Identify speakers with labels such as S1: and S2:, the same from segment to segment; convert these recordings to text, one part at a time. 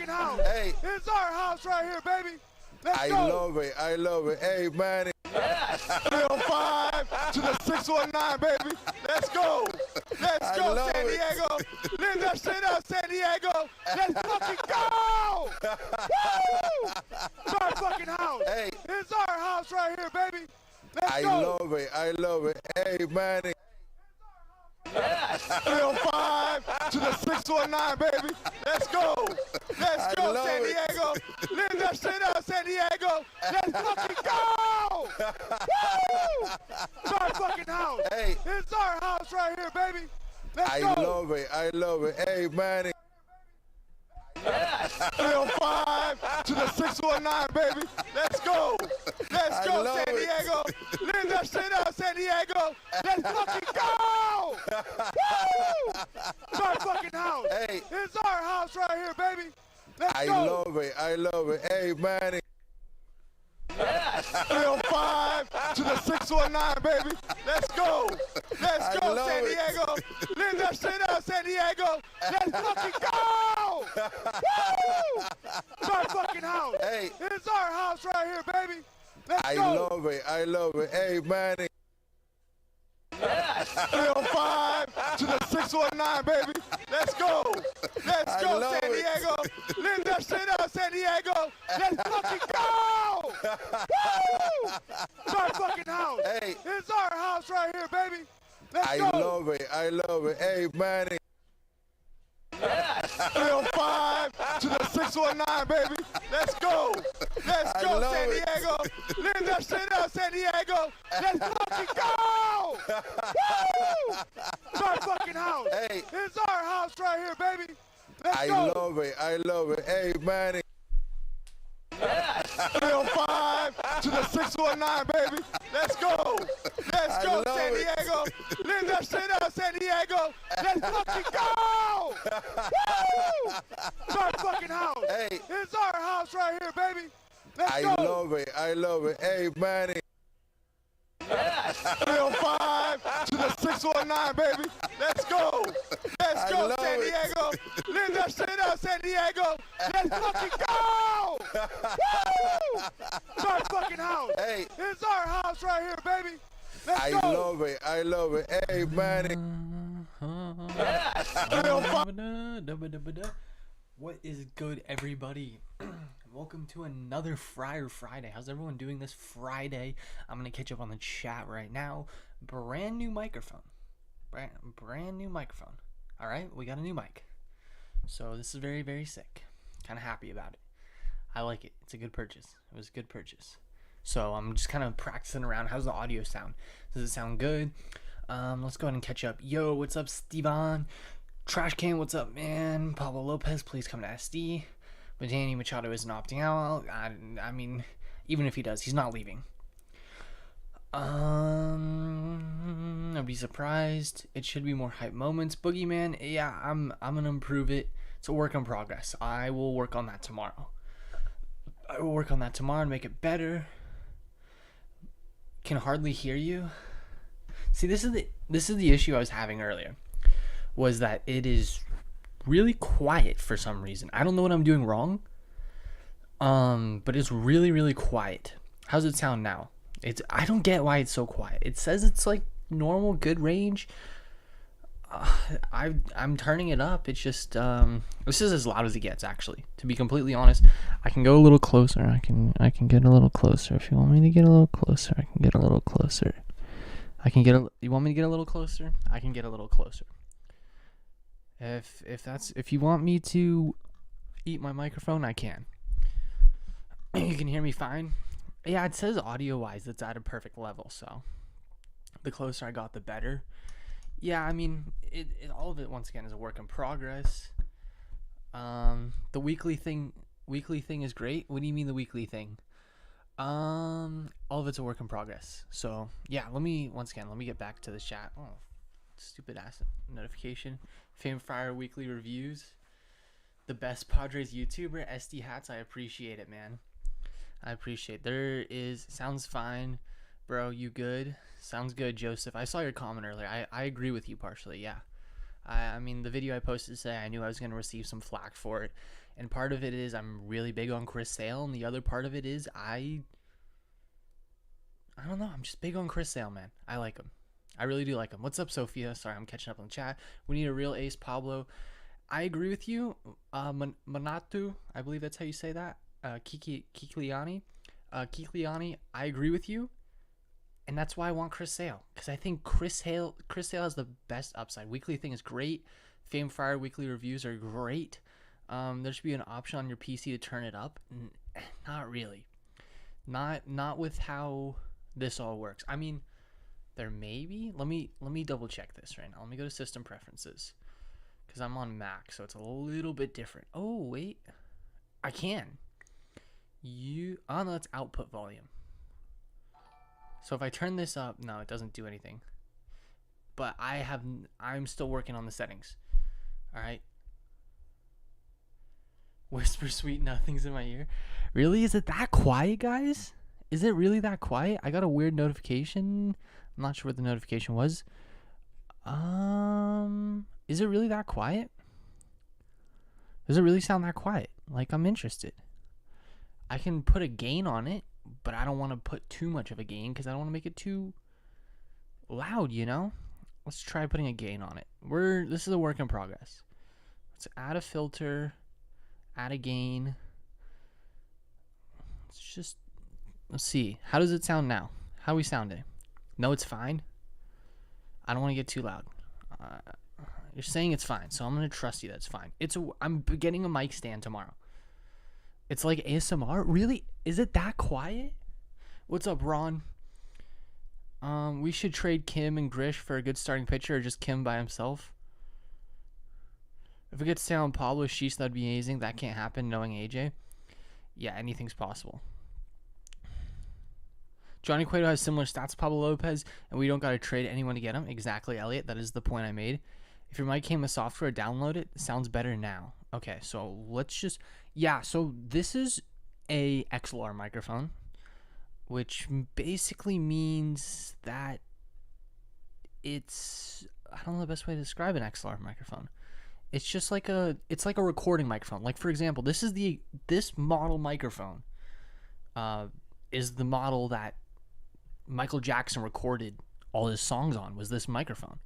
S1: fucking house.
S2: Hey.
S1: It's our house right here, baby. Let's
S2: I
S1: go.
S2: love it. I love it. Hey, Manny.
S1: 305 to the 619, baby. Let's go. Let's
S2: I
S1: go,
S2: love
S1: San
S2: it.
S1: Diego. Live that shit up, San Diego. Let's fucking go. Woo! It's our fucking house.
S2: Hey.
S1: It's our house right here, baby. Let's
S2: I
S1: go.
S2: love it. I love it. Hey, Manny.
S1: 305 to the 619, baby. Let's go. Let's
S2: I
S1: go,
S2: love
S1: San
S2: it.
S1: Diego. Live that shit up, San Diego. Let's fucking go. Woo! It's our fucking house.
S2: Hey.
S1: It's our house right here, baby. Let's
S2: I
S1: go.
S2: love it. I love it. Hey, Manny.
S1: 305 to the 619, baby. Let's go. Let's
S2: I
S1: go,
S2: love
S1: San
S2: it.
S1: Diego. Live that shit up, San Diego. Let's fucking go. Woo! It's our fucking house.
S2: Hey.
S1: It's our house right here, baby. Let's
S2: I
S1: go.
S2: love it. I love it. Hey, Manny.
S1: 305 to the 619, baby. Let's go. Let's
S2: I
S1: go,
S2: love
S1: San
S2: it.
S1: Diego. Live that shit up, San Diego. Let's fucking go. Woo! It's our fucking house.
S2: Hey.
S1: It's our house right here, baby. Let's
S2: I
S1: go.
S2: love it. I love it. Hey, Manny.
S1: 305 to the 619, baby. Let's go. Let's
S2: I
S1: go,
S2: love
S1: San
S2: it.
S1: Diego. Live that shit up, San Diego. Let's fucking go. Woo! It's our fucking house.
S2: Hey.
S1: It's our house right here, baby. Let's
S2: I
S1: go.
S2: love it. I love it. Hey, Manny.
S1: 305 to the 619, baby. Let's go. Let's
S2: I
S1: go,
S2: love
S1: San
S2: it.
S1: Diego. Live that shit up, San Diego. Let's fucking go. Woo! It's our fucking house.
S2: Hey.
S1: It's our house right here, baby. Let's
S2: I
S1: go.
S2: love it. I love it. Hey, Manny.
S1: 305 to the 619, baby. Let's go. Let's
S2: I
S1: go,
S2: love
S1: San
S2: it.
S1: Diego. Live that shit up, San Diego. Let's fucking go. Woo! It's our fucking house.
S2: Hey.
S1: It's our house right here, baby. Let's
S2: I
S1: go.
S2: love it. I love it. Hey, Manny.
S1: 305 to the 619, baby. Let's go. Let's
S2: I
S1: go,
S2: love
S1: San
S2: it.
S1: Diego. Live that shit up, San Diego. Let's fucking go. Woo! It's our fucking house.
S2: Hey.
S1: It's our house right here, baby. Let's
S2: I
S1: go.
S2: love it. I love it. Hey, Manny.
S3: What is good, everybody? Welcome to another Friar Friday. How's everyone doing this Friday? I'm gonna catch up on the chat right now. Brand new microphone. Brand new microphone. All right, we got a new mic. So this is very, very sick. Kind of happy about it. I like it. It's a good purchase. It was a good purchase. So I'm just kind of practicing around. How's the audio sound? Does it sound good? Let's go ahead and catch up. Yo, what's up, Stevan? Trash Can, what's up, man? Pablo Lopez, please come to SD. But Danny Machado isn't opting out. I mean, even if he does, he's not leaving. I'd be surprised. It should be more hype moments. Boogeyman, yeah, I'm gonna improve it. It's a work in progress. I will work on that tomorrow. And make it better. Can hardly hear you. See, this is the issue I was having earlier. Was that it is really quiet for some reason. I don't know what I'm doing wrong. But it's really, really quiet. How's it sound now? I don't get why it's so quiet. It says it's like normal, good range. I'm turning it up. It's just this is as loud as it gets, actually. To be completely honest, I can go a little closer. I can get a little closer. If you want me to get a little closer, I can get a little closer. You want me to get a little closer? I can get a little closer. If you want me to eat my microphone, I can. You can hear me fine. Yeah, it says audio wise it's at a perfect level, so the closer I got, the better. Yeah, I mean, it all of it once again is a work in progress. The weekly thing is great. What do you mean the weekly thing? All of it's a work in progress. So yeah, let me get back to the chat. Oh, stupid ass notification. FamedFriar weekly reviews. The best Padres YouTuber, SD Hats. I appreciate it, man. I appreciate it. Sounds fine, bro. You good? Sounds good, Joseph. I saw your comment earlier. I agree with you partially, yeah. I mean, the video I posted today, I knew I was going to receive some flack for it. And part of it is I'm really big on Chris Sale, and the other part of it is I don't know. I'm just big on Chris Sale, man. I like him. I really do like him. What's up, Sophia? Sorry, I'm catching up on the chat. We need a real ace, Pablo. I agree with you. Manatu, I believe that's how you say that. Kikliani. Kikliani, I agree with you. And that's why I want Chris Sale. Because I think Chris Sale has the best upside. Weekly thing is great. FamedFriar weekly reviews are great. There should be an option on your PC to turn it up. Not really. Not with how this all works. I mean, there may be. Let me double check this right now. Let me go to system preferences. Because I'm on Mac, so it's a little bit different. Oh, wait. I can. Oh, no, it's output volume. So if I turn this up, no, it doesn't do anything. But I'm still working on the settings. All right. Whisper sweet nothings in my ear. Really? Is it that quiet, guys? Is it really that quiet? I got a weird notification. I'm not sure what the notification was. Is it really that quiet? Does it really sound that quiet? Like, I'm interested. I can put a gain on it, but I don't want to put too much of a gain because I don't want to make it too loud, you know? Let's try putting a gain on it. This is a work in progress. Let's add a filter, add a gain. Let's see. How does it sound now? How are we sounding? No, it's fine. I don't want to get too loud. You're saying it's fine, so I'm going to trust you that it's fine. I'm getting a mic stand tomorrow. It's like ASMR? Really? Is it that quiet? What's up, Ron? We should trade Kim and Grish for a good starting pitcher, or just Kim by himself. If we get to stay on Pablo Sheesh, that'd be amazing. That can't happen knowing AJ. Yeah, anything's possible. Johnny Cueto has similar stats to Pablo Lopez, and we don't got to trade anyone to get him. Exactly, Elliot. That is the point I made. If your mic came with software, download it. It sounds better now. Okay, so let's just... Yeah, so this is a XLR microphone, which basically means that it's... I don't know the best way to describe an XLR microphone. It's just like it's like a recording microphone. Like, for example, this model microphone is the model that Michael Jackson recorded all his songs on, was this microphone.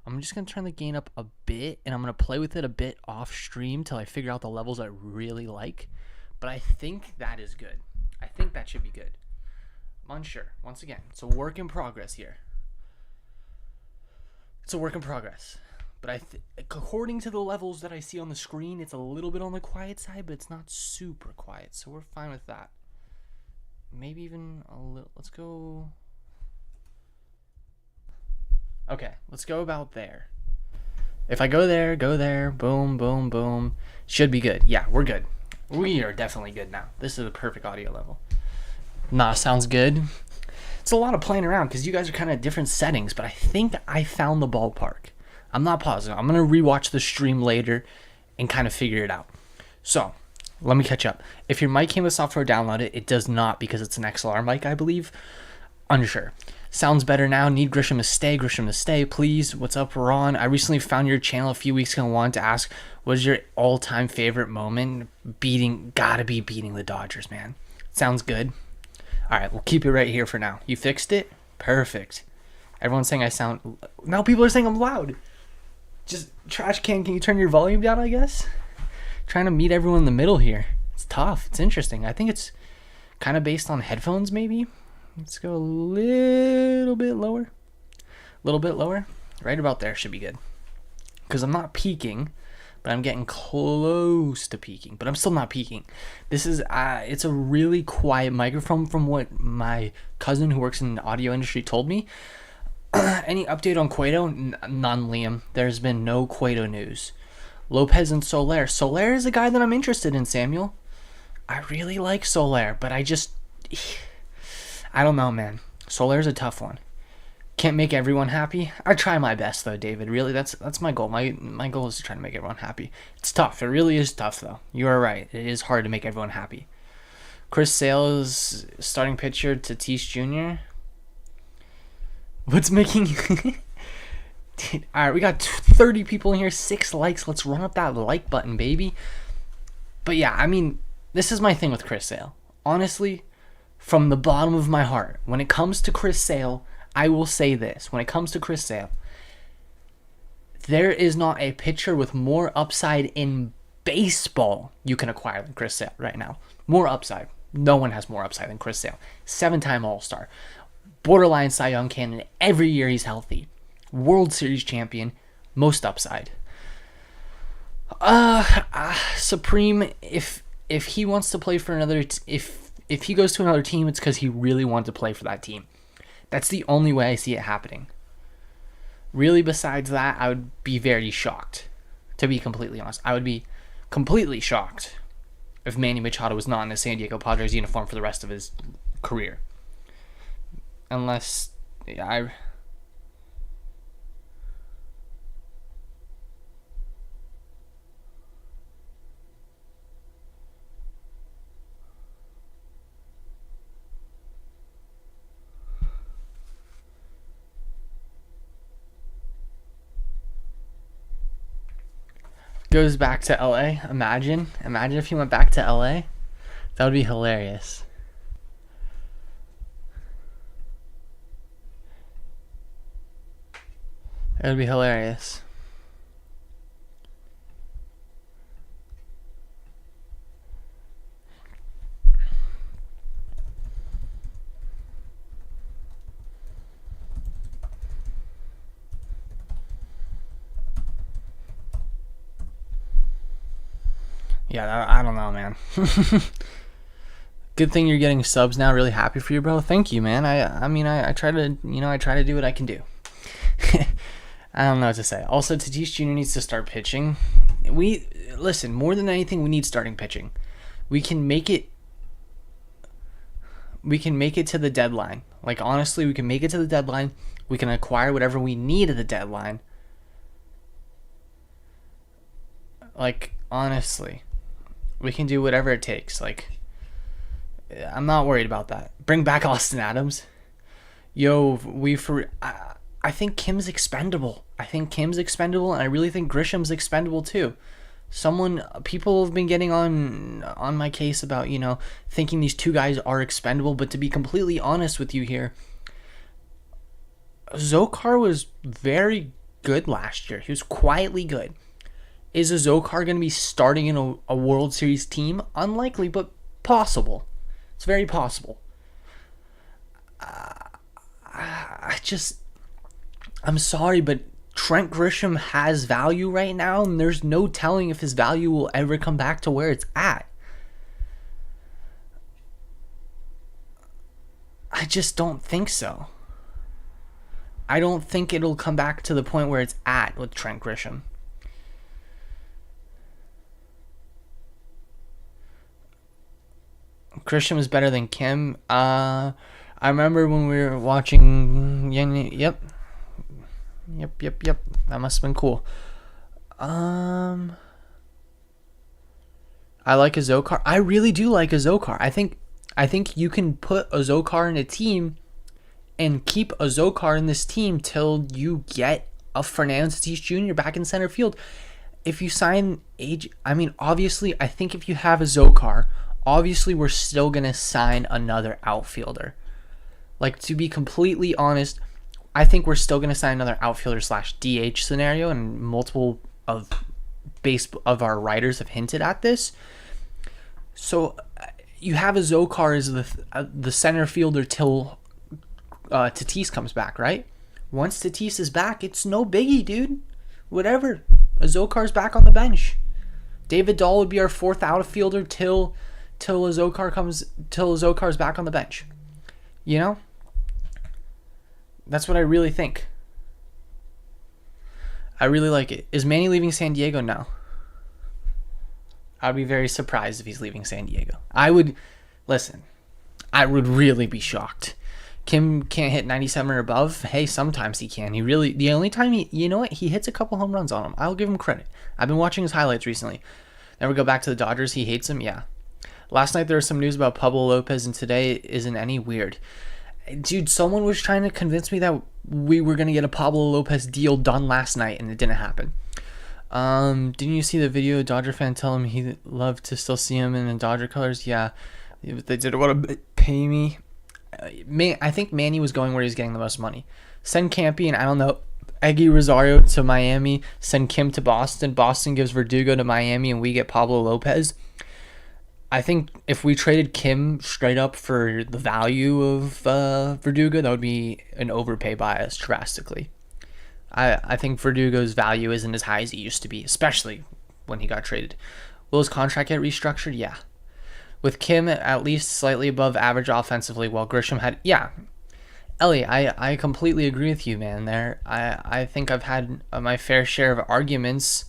S3: I'm just going to turn the gain up a bit, and I'm going to play with it a bit off stream till I figure out the levels I really like. But I think that is good. I think that should be good. I'm unsure. Once again, it's a work in progress here. It's a work in progress. But according to the levels that I see on the screen, it's a little bit on the quiet side, but it's not super quiet. So we're fine with that. Maybe even a little. Let's go. Okay, let's go about there. If I go there, boom, boom, boom. Should be good. Yeah, we're good. We are definitely good now. This is a perfect audio level. Nah, sounds good. It's a lot of playing around because you guys are kind of different settings, but I think I found the ballpark. I'm not positive. I'm going to rewatch the stream later and kind of figure it out. So, let me catch up. If your mic came with software, download it. It does not because it's an XLR mic, I believe. Unsure. Sounds better now. Need Grisham to stay. Grisham to stay, please. What's up, Ron? I recently found your channel a few weeks ago and wanted to ask, what is your all-time favorite moment? Gotta be beating the Dodgers, man. Sounds good. All right, we'll keep it right here for now. You fixed it? Perfect. Everyone's saying I sound... Now people are saying I'm loud. Just, trash can you turn your volume down, I guess? Trying to meet everyone in the middle here. It's tough. It's interesting. I think it's kind of based on headphones, maybe. Let's go a little bit lower. A little bit lower. Right about there should be good. Because I'm not peaking, but I'm getting close to peaking. But I'm still not peaking. This is, it's a really quiet microphone from what my cousin who works in the audio industry told me. Any update on Cueto? None, Liam. There's been no Cueto news. Lopez and Soler. Soler is a guy that I'm interested in, Samuel. I really like Soler, but I don't know, man. Soler's a tough one. Can't make everyone happy. I try my best, though, David. Really, that's my goal. My goal is to try to make everyone happy. It's tough. It really is tough, though. You are right. It is hard to make everyone happy. Chris Sale's starting pitcher, Tatis Jr. What's making... Dude, all right, we got 30 people in here, 6 likes. Let's run up that like button, baby. But yeah, I mean, this is my thing with Chris Sale. Honestly, from the bottom of my heart, when it comes to Chris Sale, I will say this. When it comes to Chris Sale, there is not a pitcher with more upside in baseball you can acquire than Chris Sale right now. More upside. No one has more upside than Chris Sale. 7-time All-Star. Borderline Cy Young candidate every year he's healthy. World Series champion. Most upside. Supreme, if he wants to play for another... If he goes to another team, it's because he really wants to play for that team. That's the only way I see it happening. Really, besides that, I would be very shocked. To be completely honest. I would be completely shocked if Manny Machado was not in a San Diego Padres uniform for the rest of his career. Unless I... goes back to LA. Imagine if he went back to LA. That would be hilarious. It would be hilarious. Yeah, I don't know, man. Good thing you're getting subs now. Really happy for you, bro. Thank you, man. I try to, I try to do what I can do. I don't know what to say. Also, Tatis Jr. needs to start pitching. Listen, more than anything, we need starting pitching. We can make it to the deadline. Like, honestly, we can make it to the deadline. We can acquire whatever we need at the deadline. Like, honestly, we can do whatever it takes. Like, I'm not worried about that. Bring back Austin Adams. Yo, I think Kim's expendable. And I really think Grisham's expendable too. People have been getting on my case about, thinking these two guys are expendable, but to be completely honest with you here, Zokar was very good last year. He was quietly good. Is a Zokar going to be starting in a World Series team? Unlikely, but possible. It's very possible. I'm sorry, but Trent Grisham has value right now, and there's no telling if his value will ever come back to where it's at. I just don't think so. I don't think it'll come back to the point where it's at with Trent Grisham. Grisham is better than Kim. I remember when we were watching... Yep. That must have been cool. I like a Zokar. I really do like a Zokar. I think you can put a Zokar in a team and keep a Zokar in this team till you get a Fernando Tatis Jr. back in center field. If you sign obviously, I think if you have a Zokar, obviously we're still going to sign another outfielder. Like, to be completely honest, I think we're still going to sign another outfielder / DH scenario, and multiple of our writers have hinted at this. So you have a Zokar as the center fielder till Tatis comes back, right? Once Tatis is back, it's no biggie, dude. Whatever. A Zokar's back on the bench. David Dahl would be our fourth outfielder till a Zokar's back on the bench. That's what I really think. I really like it. Is Manny leaving San Diego? No. I'd be very surprised if he's leaving San Diego. I would really be shocked. Kim can't hit 97 or above. Hey, sometimes he can. The only time he hits a couple home runs on him. I'll give him credit. I've been watching his highlights recently. Then we go back to the Dodgers. He hates him. Yeah. Last night there was some news about Pablo Lopez, and today isn't any weird. Dude, someone was trying to convince me that we were going to get a Pablo Lopez deal done last night, and it didn't happen. Didn't you see the video? Dodger fan tell him he'd love to still see him in the Dodger colors. Yeah, they did want to pay me. I think Manny was going where he's getting the most money. Send Campy and I don't know, Eggy Rosario to Miami. Send Kim to Boston. Boston gives Verdugo to Miami, and we get Pablo Lopez. I think if we traded Kim straight up for the value of Verdugo, that would be an overpay by us drastically. I think Verdugo's value isn't as high as it used to be, especially when he got traded. Will his contract get restructured? Yeah. With Kim at least slightly above average offensively, while Grisham had... Yeah. Ellie, I completely agree with you, man, there. I think I've had my fair share of arguments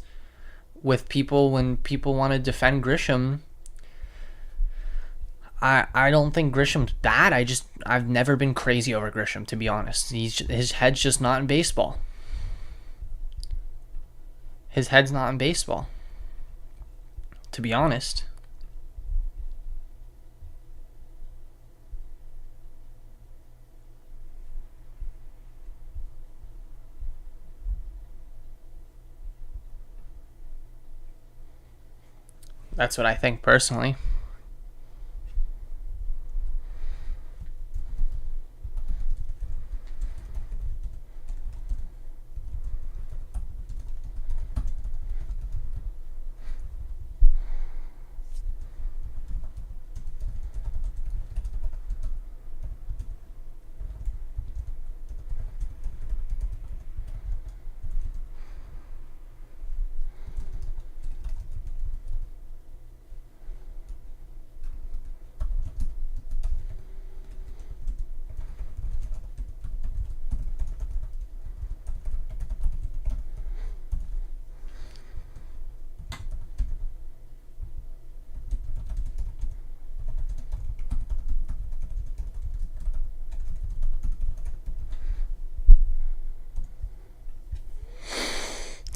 S3: with people when people want to defend Grisham. I don't think Grisham's bad. I've never been crazy over Grisham, to be honest. His head's just not in baseball. His head's not in baseball, to be honest. That's what I think personally.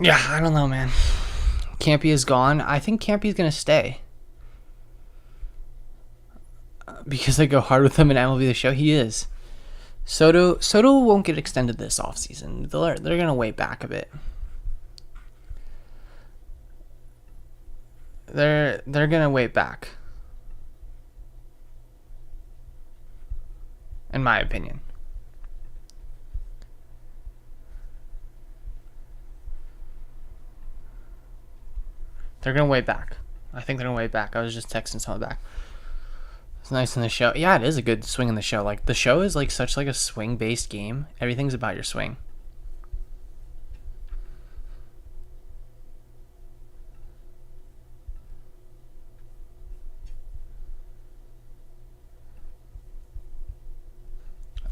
S3: Yeah, I don't know, man. Campy is gone. I think Campy's going to stay. Because I go hard with him in MLB The Show. He is. Soto won't get extended this offseason. They're going to wait back a bit. They're going to wait back. In my opinion. They're going to wait back. I think they're going to wait back. I was just texting someone back. It's nice in the show. Yeah, it is a good swing in the show. Like, the show is like such like a swing-based game. Everything's about your swing.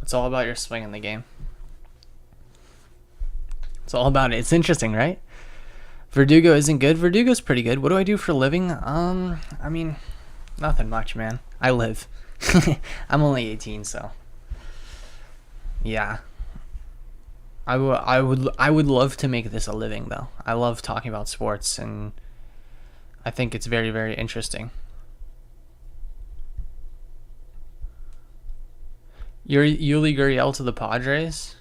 S3: It's all about your swing in the game. It's all about it. It's interesting, right? Verdugo isn't good. Verdugo's pretty good. What do I do for a living? I mean, nothing much, man. I live. I'm only 18, so yeah. I would love to make this a living, though. I love talking about sports, and I think it's very, very interesting. Yuli Gurriel to the Padres.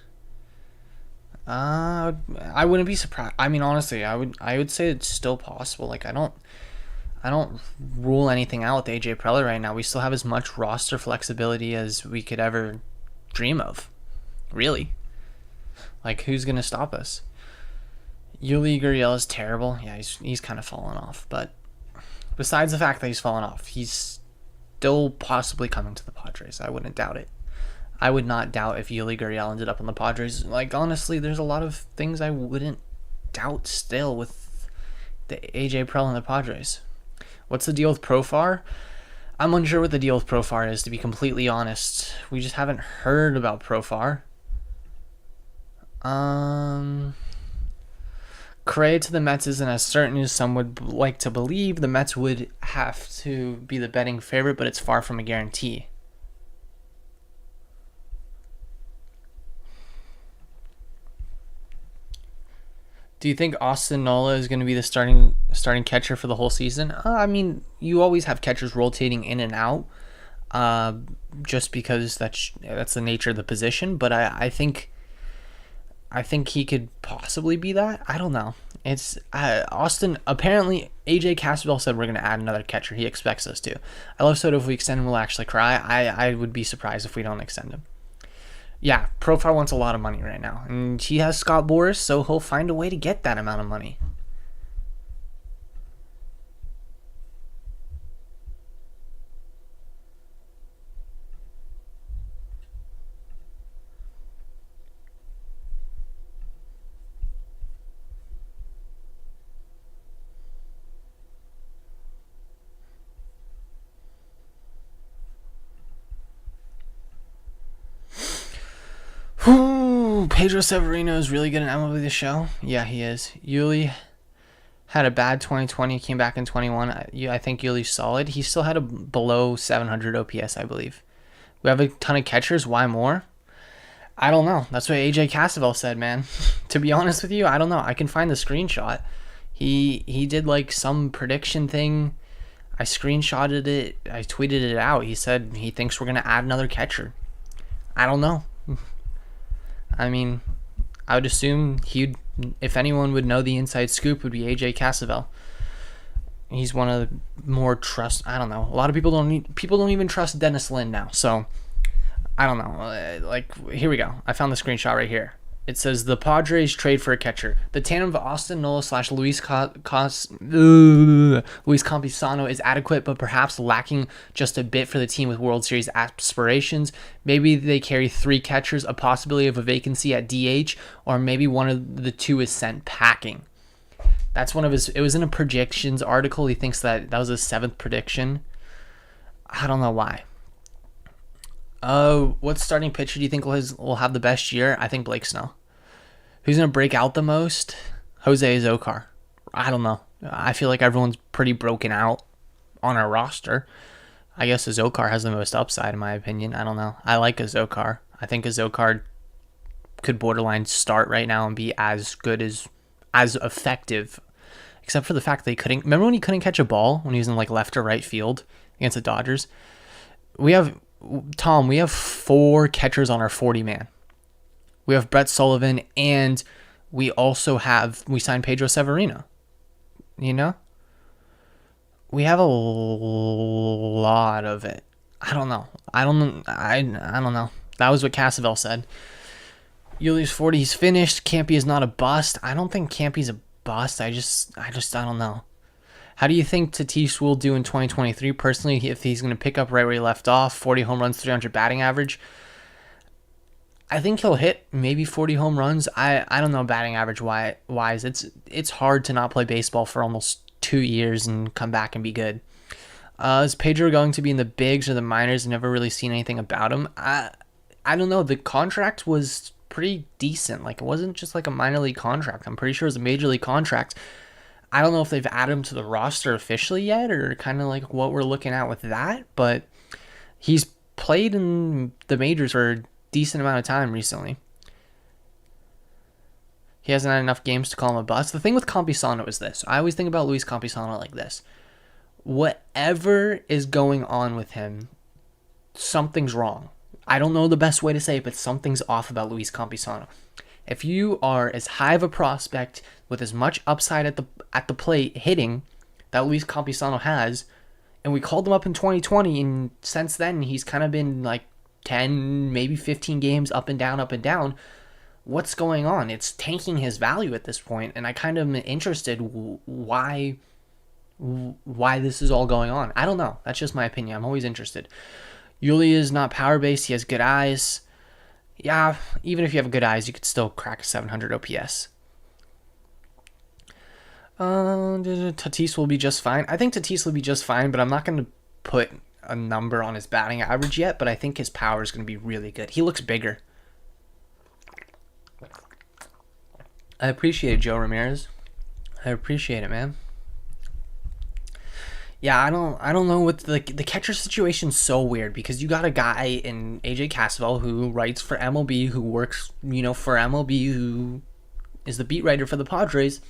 S3: I wouldn't be surprised. I mean, honestly, I would say it's still possible. Like, I don't rule anything out with AJ Preller right now. We still have as much roster flexibility as we could ever dream of. Really. Like, who's gonna stop us? Yuli Gurriel is terrible. Yeah, he's kind of fallen off. But besides the fact that he's fallen off, he's still possibly coming to the Padres. I wouldn't doubt it. I would not doubt if Yuli Gurriel ended up on the Padres. Like, honestly, there's a lot of things I wouldn't doubt still with the AJ Preller and the Padres. What's the deal with Profar? I'm unsure what the deal with Profar is, to be completely honest. We just haven't heard about Profar. Cray to the Mets isn't as certain as some would like to believe. The Mets would have to be the betting favorite, but it's far from a guarantee. Do you think Austin Nola is going to be the starting catcher for the whole season? I mean, you always have catchers rotating in and out, just because that's the nature of the position. But I think he could possibly be that. I don't know. It's Austin. Apparently, AJ Cassavell said we're gonna add another catcher. He expects us to. I love Soto. If we extend him, we'll actually cry. I would be surprised if we don't extend him. Yeah, Profile wants a lot of money right now, and he has Scott Boras, so he'll find a way to get that amount of money. Pedro Severino is really good in MLB The Show. Yeah, he is. Yuli had a bad 2020, came back in 21. I think Yuli's solid. He still had a below 700 OPS, I believe. We have a ton of catchers. Why more? I don't know. That's what AJ Cassavell said, man. To be honest with you, I don't know. I can find the screenshot. He did like some prediction thing. I screenshotted it. I tweeted it out. He said he thinks we're going to add another catcher. I don't know. I mean, I would assume if anyone would know the inside scoop, would be AJ Cassavell. He's one of the more I don't know. A lot of people don't even trust Dennis Lin now. So I don't know. Like, here we go. I found the screenshot right here. It says the Padres trade for a catcher. The tandem of Austin Nola / Luis Campusano is adequate, but perhaps lacking just a bit for the team with World Series aspirations. Maybe they carry 3 catchers, a possibility of a vacancy at DH, or maybe one of the 2 is sent packing. That's one of his. It was in a predictions article. He thinks that was his 7th prediction. I don't know why. What starting pitcher do you think will have the best year? I think Blake Snell. Who's going to break out the most? Jose Azocar. I don't know. I feel like everyone's pretty broken out on our roster. I guess Azocar has the most upside, in my opinion. I don't know. I like Azocar. I think Azocar could borderline start right now and be as good as effective, except for the fact that he couldn't. Remember when he couldn't catch a ball when he was in like left or right field against the Dodgers? We have 4 catchers on our 40-man. We have Brett Sullivan, and we signed Pedro Severino. You know? We have a lot of it. I don't know. I don't know. That was what Cassavell said. Yuli's 40. He's finished. Campy is not a bust. I don't think Campy's a bust. I don't know. How do you think Tatis will do in 2023? Personally, if he's going to pick up right where he left off, 40 home runs, 300 batting average, I think he'll hit maybe 40 home runs. I don't know batting average wise. It's hard to not play baseball for almost 2 years and come back and be good. Is Pedro going to be in the bigs or the minors? Never really seen anything about him. I don't know. The contract was pretty decent. Like, it wasn't just like a minor league contract. I'm pretty sure it was a major league contract. I don't know if they've added him to the roster officially yet or kind of like what we're looking at with that, but he's played in the majors for a decent amount of time recently. He hasn't had enough games to call him a bust. The thing with Campusano is this. I always think about Luis Campusano like this. Whatever is going on with him, something's wrong. I don't know the best way to say it, but something's off about Luis Campusano. If you are as high of a prospect with as much upside at the plate hitting that Luis Campusano has, and we called him up in 2020, and since then he's kind of been like 10, maybe 15 games up and down. What's going on? It's tanking his value at this point, and I kind of am interested why this is all going on. I don't know. That's just my opinion. I'm always interested. Yuli is not power-based. He has good eyes. Yeah, even if you have good eyes, you could still crack a 700 OPS. Tatis will be just fine. I think Tatis will be just fine, but I'm not going to put a number on his batting average yet, but I think his power is going to be really good. He looks bigger. I appreciate it, Joe Ramirez. I appreciate it, man. Yeah, I don't know what the catcher situation's so weird because you got a guy in AJ Cassavell who writes for MLB, who works, for MLB, who is the beat writer for the Padres,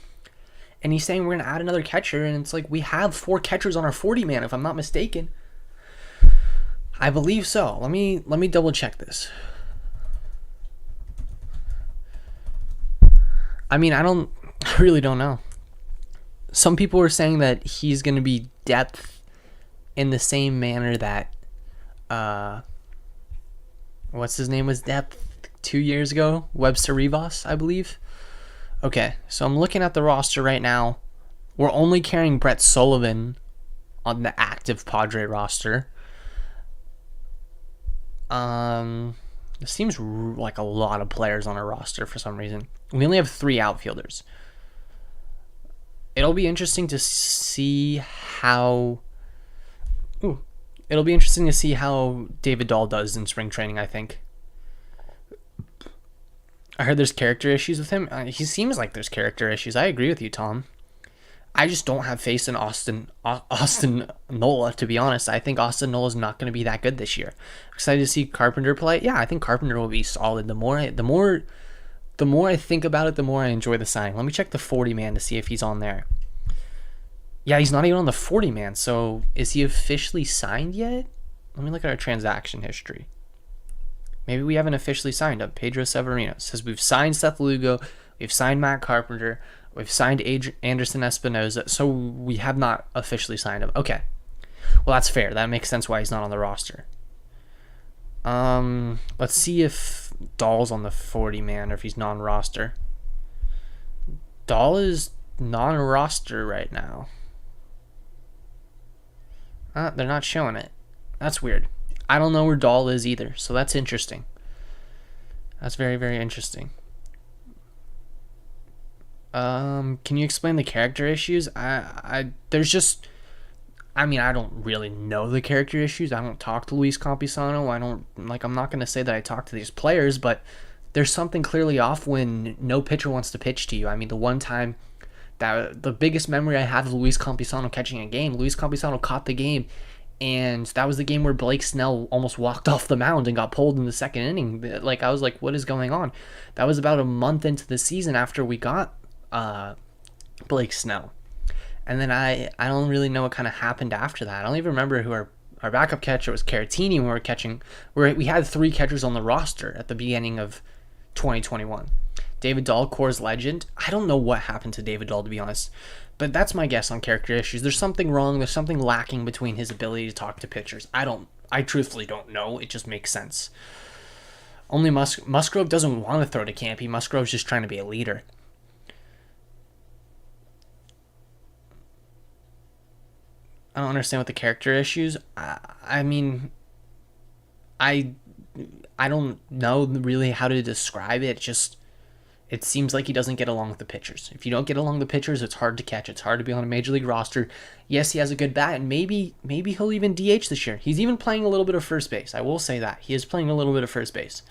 S3: and he's saying we're gonna add another catcher, and it's like we have 4 catchers on our 40-man, if I'm not mistaken. I believe so. Let me double check this. I mean, I really don't know. Some people were saying that he's going to be depth in the same manner that what's his name was depth 2 years ago, Webster Rivas, I believe. Okay, so I'm looking at the roster right now. We're only carrying Brett Sullivan on the active Padre roster. It seems like a lot of players on our roster for some reason. We only have 3 outfielders. It'll be interesting to see how David Dahl does in spring training, I think. I heard there's character issues with him. He seems like there's character issues. I agree with you, Tom. I just don't have faith in Austin Nola, to be honest. I think Austin Nola is not going to be that good this year. Excited to see Carpenter play. Yeah, I think Carpenter will be solid. The more I think about it, the more I enjoy the signing. Let me check the 40 man to see if he's on there. Yeah, he's not even on the 40 man. So is he officially signed yet? Let me look at our transaction history. Maybe we haven't officially signed him. Pedro Severino says we've signed Seth Lugo, we've signed Matt Carpenter, we've signed Anderson Espinoza, so we have not officially signed him. Okay. Well, that's fair. That makes sense why he's not on the roster. Let's see if Dahl's on the 40 man or if he's non-roster. Dahl is non-roster right now. They're not showing it. That's weird. I don't know where Dahl is either, so that's interesting. That's very, very interesting. Can you explain the character issues? There's just, I don't really know the character issues. I don't talk to Luis Campisano. I'm not going to say that I talk to these players, but there's something clearly off when no pitcher wants to pitch to you. The one time the biggest memory I have of Luis Campisano catching a game, Luis Campisano caught the game, and that was the game where Blake Snell almost walked off the mound and got pulled in the second inning. I was like, what is going on? That was about a month into the season after we got Blake Snell. And then I don't really know what kind of happened after that. I don't even remember who our backup catcher was. Caratini when we were catching. We had 3 catchers on the roster at the beginning of 2021. David Dahl, Coors legend. I don't know what happened to David Dahl, to be honest. But that's my guess on character issues. There's something wrong. There's something lacking between his ability to talk to pitchers. I truthfully don't know. It just makes sense. Only Musgrove doesn't want to throw to Campy. Musgrove's just trying to be a leader. I don't understand what the character issues. I don't know really how to describe it. It seems like he doesn't get along with the pitchers. If you don't get along with the pitchers, it's hard to catch. It's hard to be on a major league roster. Yes, he has a good bat, and maybe he'll even DH this year. He's even playing a little bit of first base. I will say that. He is playing a little bit of first base.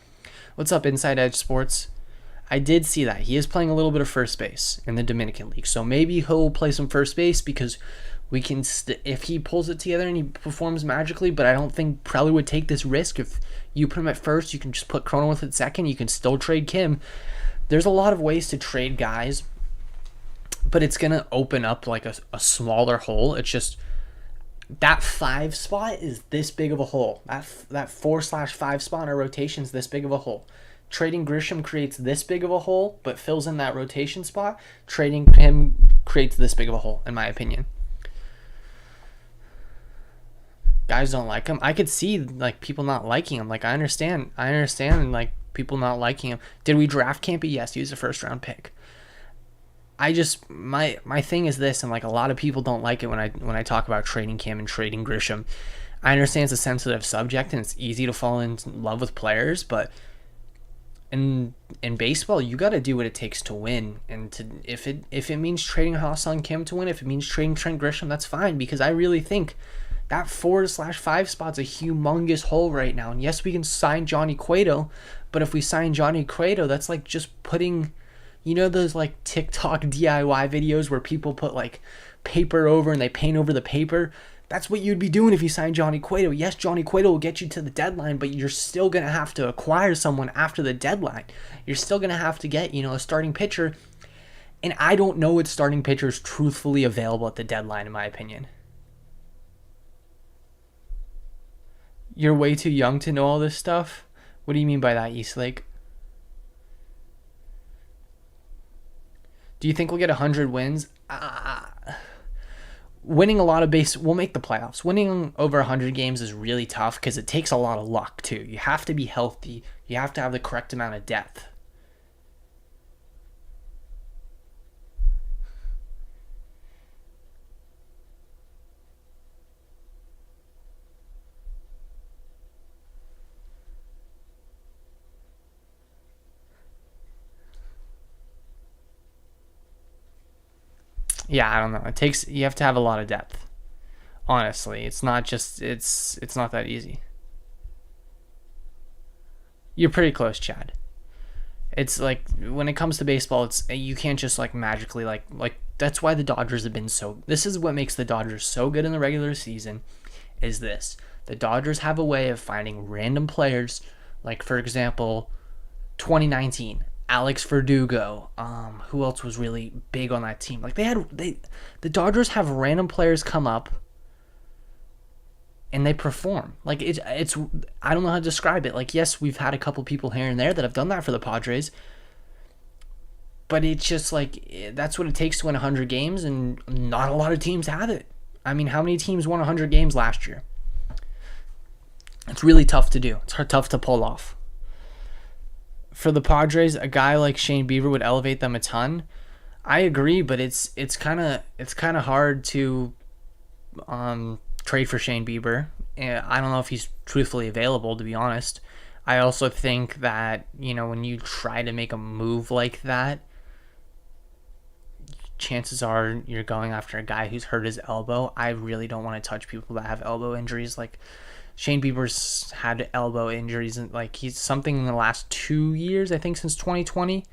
S3: What's up, Inside Edge Sports? I did see that. He is playing a little bit of first base in the Dominican League. So maybe he'll play some first base because we can, if he pulls it together and he performs magically, but I don't think Preller would take this risk. If you put him at first, you can just put Cronenworth at second. You can still trade Kim. There's a lot of ways to trade guys, but it's going to open up like a smaller hole. It's just that 5 spot is this big of a hole. That 4/5 spot in our rotation is this big of a hole. Trading Grisham creates this big of a hole, but fills in that rotation spot. Trading him creates this big of a hole, in my opinion. Guys don't like him. I could see like people not liking him. Like I understand like people not liking him. Did we draft Campy? Yes, he was a first round pick. My thing is this, and like a lot of people don't like it when I talk about trading Cam and trading Grisham. I understand it's a sensitive subject and it's easy to fall in love with players, but in baseball you got to do what it takes to win. And if it means trading Ha-Seong Kim to win, if it means trading Trent Grisham, that's fine, because I really think that 4/5 spot's a humongous hole right now. And yes, we can sign Johnny Cueto, but if we sign Johnny Cueto, that's like just putting, those like TikTok DIY videos where people put like paper over and they paint over the paper. That's what you'd be doing if you sign Johnny Cueto. Yes, Johnny Cueto will get you to the deadline, but you're still going to have to acquire someone after the deadline. You're still going to have to get, a starting pitcher. And I don't know what starting pitcher is truthfully available at the deadline, in my opinion. You're way too young to know all this stuff? What do you mean by that, Eastlake? Do you think we'll get 100 wins? Winning a lot of base, we'll make the playoffs. Winning over 100 games is really tough because it takes a lot of luck too. You have to be healthy. You have to have the correct amount of depth. Yeah, I don't know. You have to have a lot of depth. Honestly, it's not that easy. You're pretty close, Chad. It's like when it comes to baseball, you can't just like magically like that's why the Dodgers have been so. This is what makes the Dodgers so good in the regular season. Is this the Dodgers have a way of finding random players, like for example, 2019. Alex Verdugo. Who else was really big on that team? Like the Dodgers have random players come up and they perform. Like it's I don't know how to describe it. Like yes, we've had a couple people here and there that have done that for the Padres. But it's just like that's what it takes to win 100 games, and not a lot of teams have it. I mean, how many teams won 100 games last year? It's really tough to do. It's tough to pull off. For the Padres, a guy like Shane Bieber would elevate them a ton. I agree, but it's kind of hard to trade for Shane Bieber. I don't know if he's truthfully available, to be honest. I also think that, when you try to make a move like that, chances are you're going after a guy who's hurt his elbow. I really don't want to touch people that have elbow injuries. Like Shane Bieber's had elbow injuries, and like he's something in the last 2 years, I think since 2020,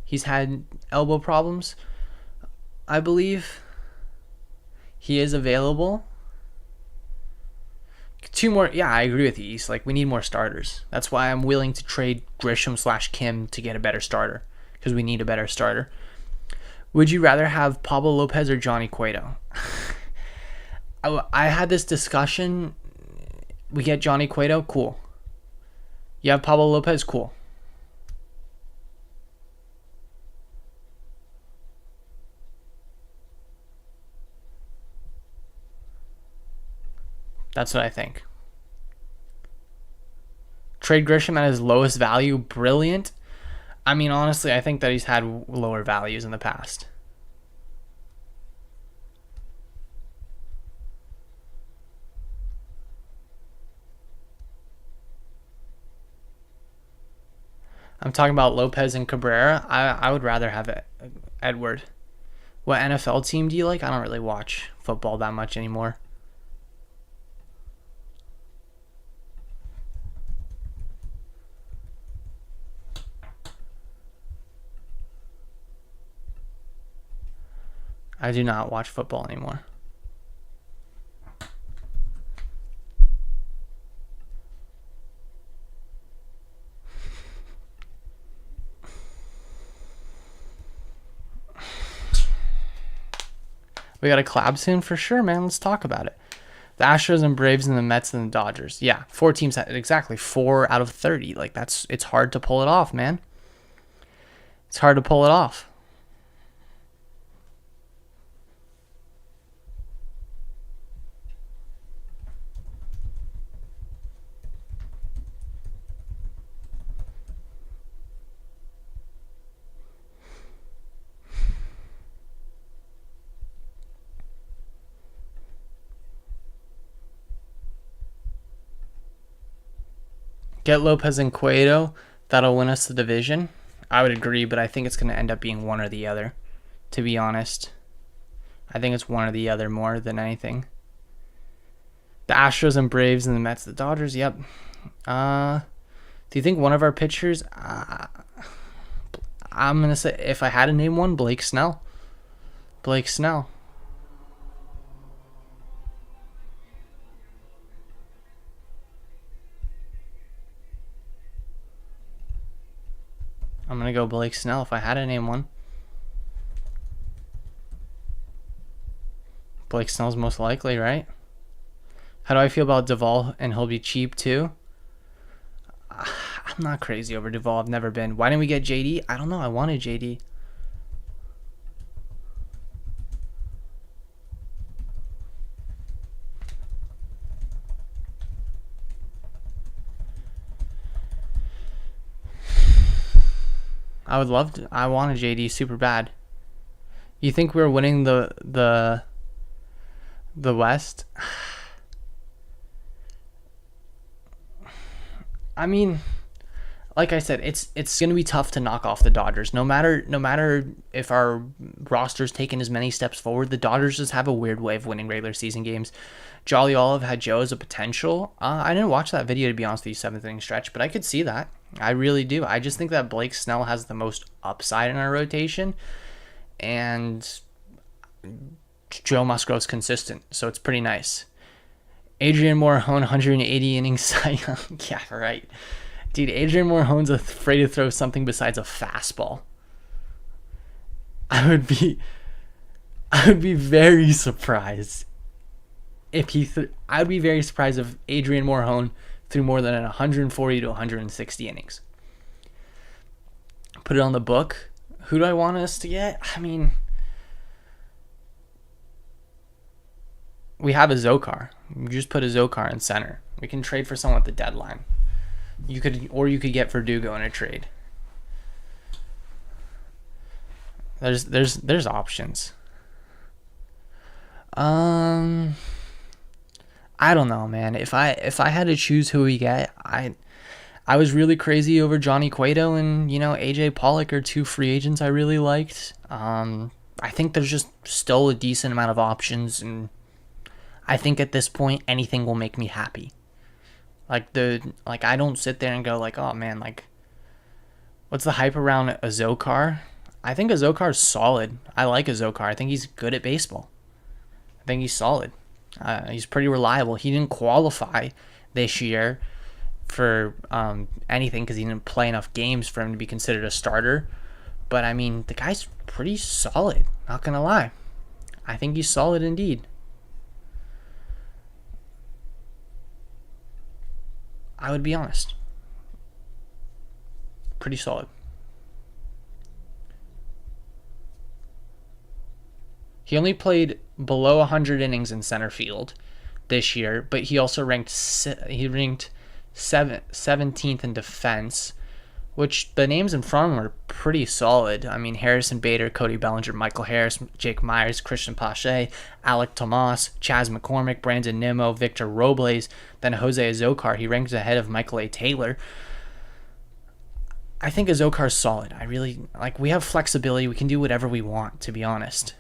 S3: he's had elbow problems. I believe he is available. 2 more. Yeah, I agree with you, East. Like we need more starters. That's why I'm willing to trade Grisham/Kim to get a better starter, because we need a better starter. Would you rather have Pablo Lopez or Johnny Cueto? I had this discussion. We get Johnny Cueto, cool. You have Pablo Lopez, cool. That's what I think. Trade Grisham at his lowest value, brilliant. I mean, honestly, I think that he's had lower values in the past. I'm talking about Lopez and Cabrera. I would rather have Edward. What NFL team do you like? I don't really watch football that much anymore. I do not watch football anymore. We got a collab soon for sure, man. Let's talk about it. The Astros and Braves and the Mets and the Dodgers. Yeah, 4 teams, exactly 4 out of 30. Like it's hard to pull it off, man. It's hard to pull it off. Get Lopez and Cueto. That'll win us the division. I would agree, but I think it's going to end up being one or the other, to be honest. I think it's one or the other more than anything. The Astros and Braves and the Mets, the Dodgers, yep. Do you think one of our pitchers... I'm going to say, if I had to name one, Blake Snell. Blake Snell. I'm going to go Blake Snell if I had to name one. Blake Snell's most likely, right? How do I feel about Duvall? And he'll be cheap too? I'm not crazy over Duvall. I've never been. Why didn't we get JD? I don't know. I wanted JD. I would love to. I want a JD super bad. You think we're winning the West? I mean, like I said, it's gonna be tough to knock off the Dodgers. No matter if our roster's taken as many steps forward, the Dodgers just have a weird way of winning regular season games. Jolly Olive had Joe as a potential. I didn't watch that video, to be honest with you, 7th inning stretch, but I could see that. I really do. I just think that Blake Snell has the most upside in our rotation, and Joe Musgrove's consistent, so it's pretty nice. Adrian Morejon, 180 innings. Yeah, right. Dude, Adrian Morejon's afraid to throw something besides a fastball. I would be very surprised if I would be very surprised if Adrian Morejon threw more than 140 to 160 innings. Put it on the book. Who do I want us to get? I mean, we have a Zokar. You just put a Zokar in center. We can trade for someone at the deadline. You could get Verdugo in a trade. There's options. I don't know, man. If I had to choose who we get, I was really crazy over Johnny Cueto and AJ Pollock are 2 free agents I really liked. I think there's just still a decent amount of options, and I think at this point anything will make me happy. I don't sit there and go like, oh man, like, what's the hype around a Zokar? I think a Zokar's solid. I like a Zokar. I think he's good at baseball. I think he's solid. He's pretty reliable. He didn't qualify this year for anything because he didn't play enough games for him to be considered a starter. But I mean, the guy's pretty solid. Not gonna lie. I think he's solid indeed. I would be honest. Pretty solid. He only played below 100 innings in center field this year, but he also ranked 17th in defense, which the names in front of him are pretty solid. I mean, Harrison Bader, Cody Bellinger, Michael Harris, Jake Myers, Christian Pache, Alec Tomas, Chas McCormick, Brandon Nimmo, Victor Robles, then Jose Azocar. He ranks ahead of Michael A. Taylor. I think Azocar's solid. I really, we have flexibility. We can do whatever we want, to be honest.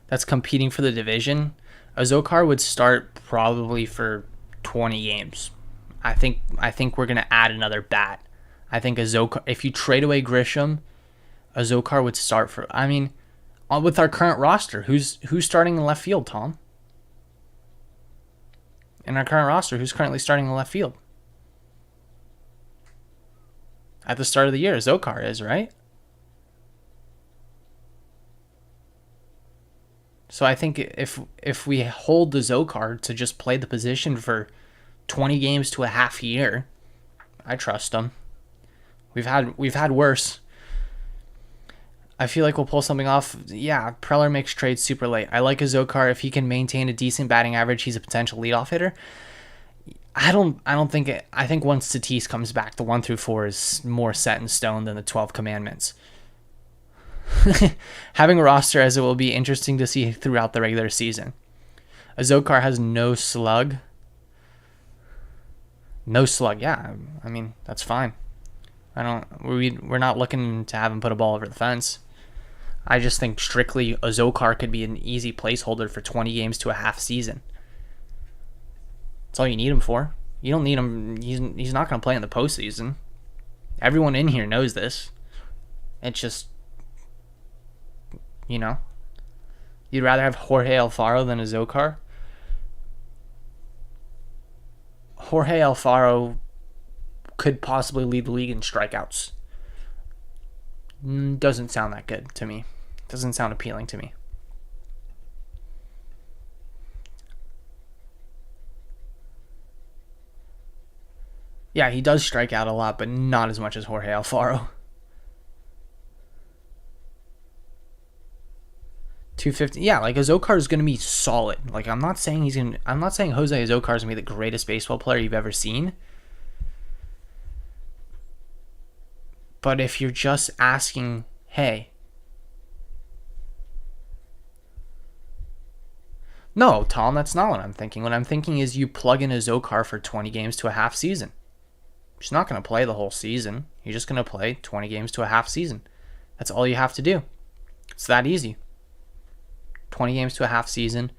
S3: That's competing for the division. Azocar would start probably for 20 games. I think we're gonna add another bat. I think Azocar, if you trade away Grisham, Azocar would start for. I mean, with our current roster, who's starting in left field, Tom? In our current roster, who's currently starting in left field? At the start of the year, Azocar is, right? So I think if we hold the Zokar to just play the position for 20 games to a half year, I trust him. We've had worse. I feel like we'll pull something off. Yeah, Preller makes trades super late. I like a Zokar. If he can maintain a decent batting average, he's a potential leadoff hitter. I think once Tatis comes back, the 1 through 4 is more set in stone than the 12 commandments. Having a roster as it will be interesting to see throughout the regular season. Azocar has no slug. No slug, yeah. I mean, that's fine. We're not looking to have him put a ball over the fence. I just think strictly Azocar could be an easy placeholder for 20 games to a half season. That's all you need him for. You don't need him. He's not going to play in the postseason. Everyone in here knows this. It's just, you'd rather have Jorge Alfaro than Azocar. Jorge Alfaro could possibly lead the league in strikeouts. Doesn't sound that good to me. Doesn't sound appealing to me. Yeah, he does strike out a lot, but not as much as Jorge Alfaro. 250. Yeah, Azocar is going to be solid. I'm not saying Jose Azocar is going to be the greatest baseball player you've ever seen. But if you're just asking, hey, no, Tom, that's not what I'm thinking. What I'm thinking is you plug in a Zokar for 20 games to a half season. He's not going to play the whole season. You're just going to play 20 games to a half season. That's all you have to do. It's that easy. 20 games to a half season.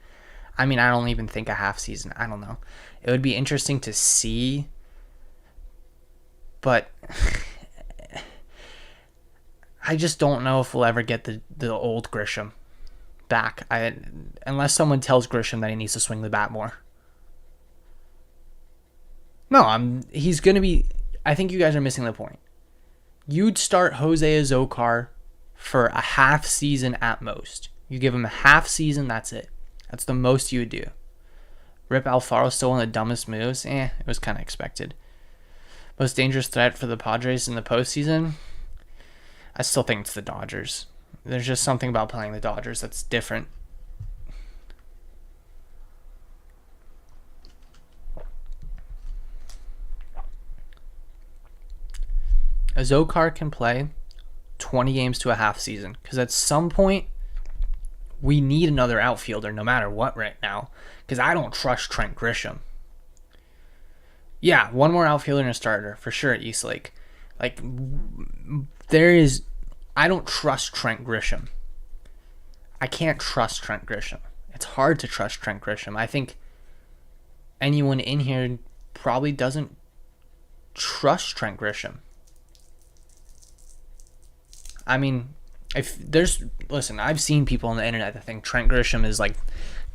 S3: I mean, I don't even think a half season. I don't know. It would be interesting to see. But I just don't know if we'll ever get the old Grisham back. Unless someone tells Grisham that he needs to swing the bat more. No, he's going to be... I think you guys are missing the point. You'd start Jose Azocar for a half season at most. You give him a half season, that's it. That's the most you would do. Rip Alfaro still one of the dumbest moves. It was kind of expected. Most dangerous threat for the Padres in the postseason? I still think it's the Dodgers. There's just something about playing the Dodgers that's different. Azocar can play 20 games to a half season because at some point we need another outfielder no matter what right now because I don't trust Trent Grisham. Yeah, one more outfielder and a starter for sure at East Lake. I don't trust Trent Grisham. I can't trust Trent Grisham. It's hard to trust Trent Grisham. I think anyone in here probably doesn't trust Trent Grisham. I mean, listen, I've seen people on the internet that think Trent Grisham is like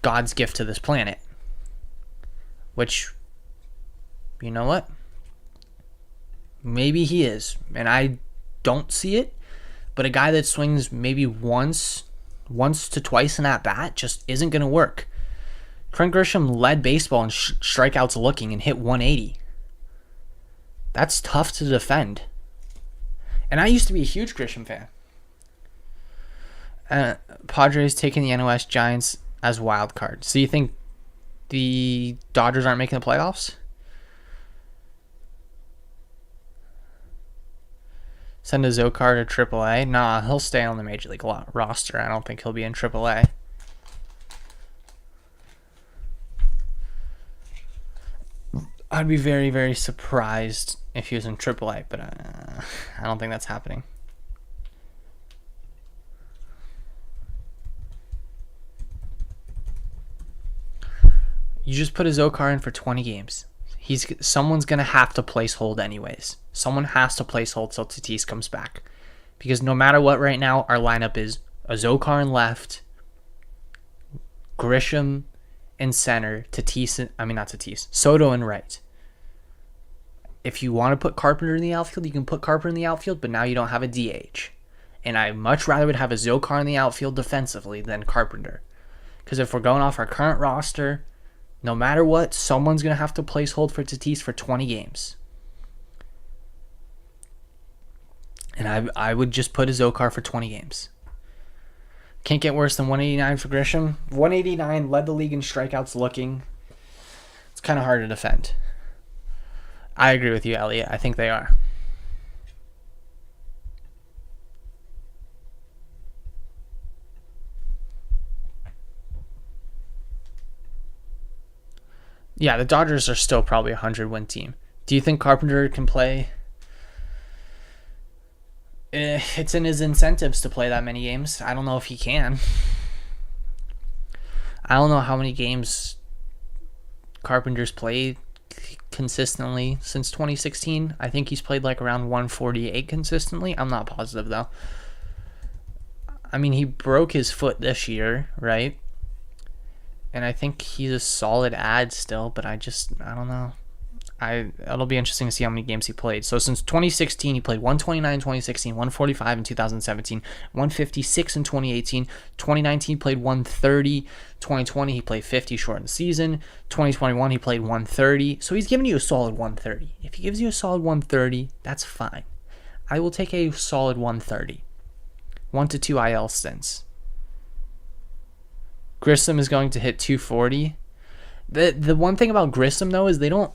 S3: God's gift to this planet. Which, you know what? Maybe he is. And I don't see it. But a guy that swings maybe once to twice in at bat just isn't going to work. Trent Grisham led baseball in strikeouts looking and hit 180. That's tough to defend. And I used to be a huge Grisham fan. Padres taking the NOS Giants as wild card. So you think the Dodgers aren't making the playoffs? Send a Zokar to AAA? Nah, he'll stay on the Major League roster. I don't think he'll be in AAA. I'd be very, very surprised if he was in AAA, but I don't think that's happening. You just put a Zokar in for 20 games. Someone's going to have to place hold anyways. Someone has to place hold till Tatis comes back. Because no matter what right now, our lineup is a Zokar in left, Grisham in center, Soto in right. If you want to put Carpenter in the outfield, you can put Carpenter in the outfield, but now you don't have a DH. And I much rather would have a Zokar in the outfield defensively than Carpenter. Because if we're going off our current roster, no matter what, someone's going to have to place hold for Tatis for 20 games. And I would just put a Zokar for 20 games. Can't get worse than 189 for Grisham. 189 led the league in strikeouts looking. It's kind of hard to defend. I agree with you, Elliot. I think they are. Yeah, the Dodgers are still probably a 100-win team. Do you think Carpenter can play? It's in his incentives to play that many games. I don't know if he can. I don't know how many games Carpenter's played consistently since 2016. I think he's played like around 148 consistently. I'm not positive though. I mean, he broke his foot this year, right? And I think he's a solid ad still, but I don't know. It'll be interesting to see how many games he played. So since 2016, he played 129 in 2016, 145 in 2017, 156 in 2018, 2019 played 130, 2020 he played 50 short in the season, 2021 he played 130. So he's giving you a solid 130. If he gives you a solid 130, that's fine. I will take a solid 130. 1 to 2 IL stints. Grissom is going to hit 240. The one thing about Grissom though is they don't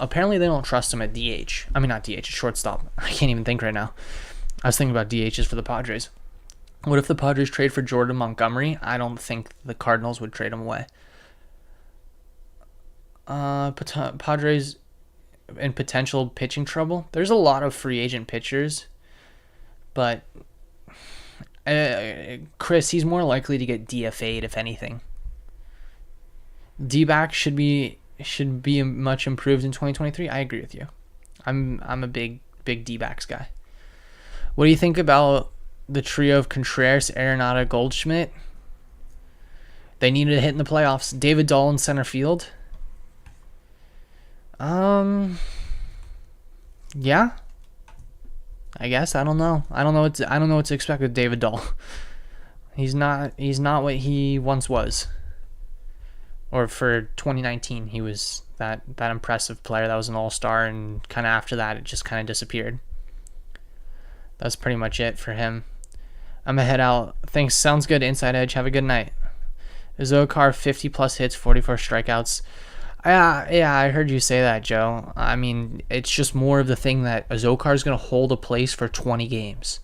S3: trust him at DH. I mean, not DH, shortstop. I can't even think right now. I was thinking about DHs for the Padres. What if the Padres trade for Jordan Montgomery? I don't think the Cardinals would trade him away. Padres in potential pitching trouble. There's a lot of free agent pitchers, but Chris, he's more likely to get DFA'd if anything. D-back should be much improved in 2023. I agree with you. I'm a big D-backs guy. What do you think about the trio of Contreras, Arenado, Goldschmidt? They needed a hit in the playoffs. David Dahl in center field. Yeah. I guess I don't know. I don't know what to expect with David Dahl. He's not what he once was. Or for 2019, he was that impressive player that was an all-star, and kind of after that, it just kind of disappeared. That's pretty much it for him. I'm gonna head out. Thanks. Sounds good. Inside Edge. Have a good night. Zokar, 50 plus hits, 44 strikeouts. Yeah, I heard you say that, Joe. I mean, it's just more of the thing that Zokar is going to hold a place for 20 games.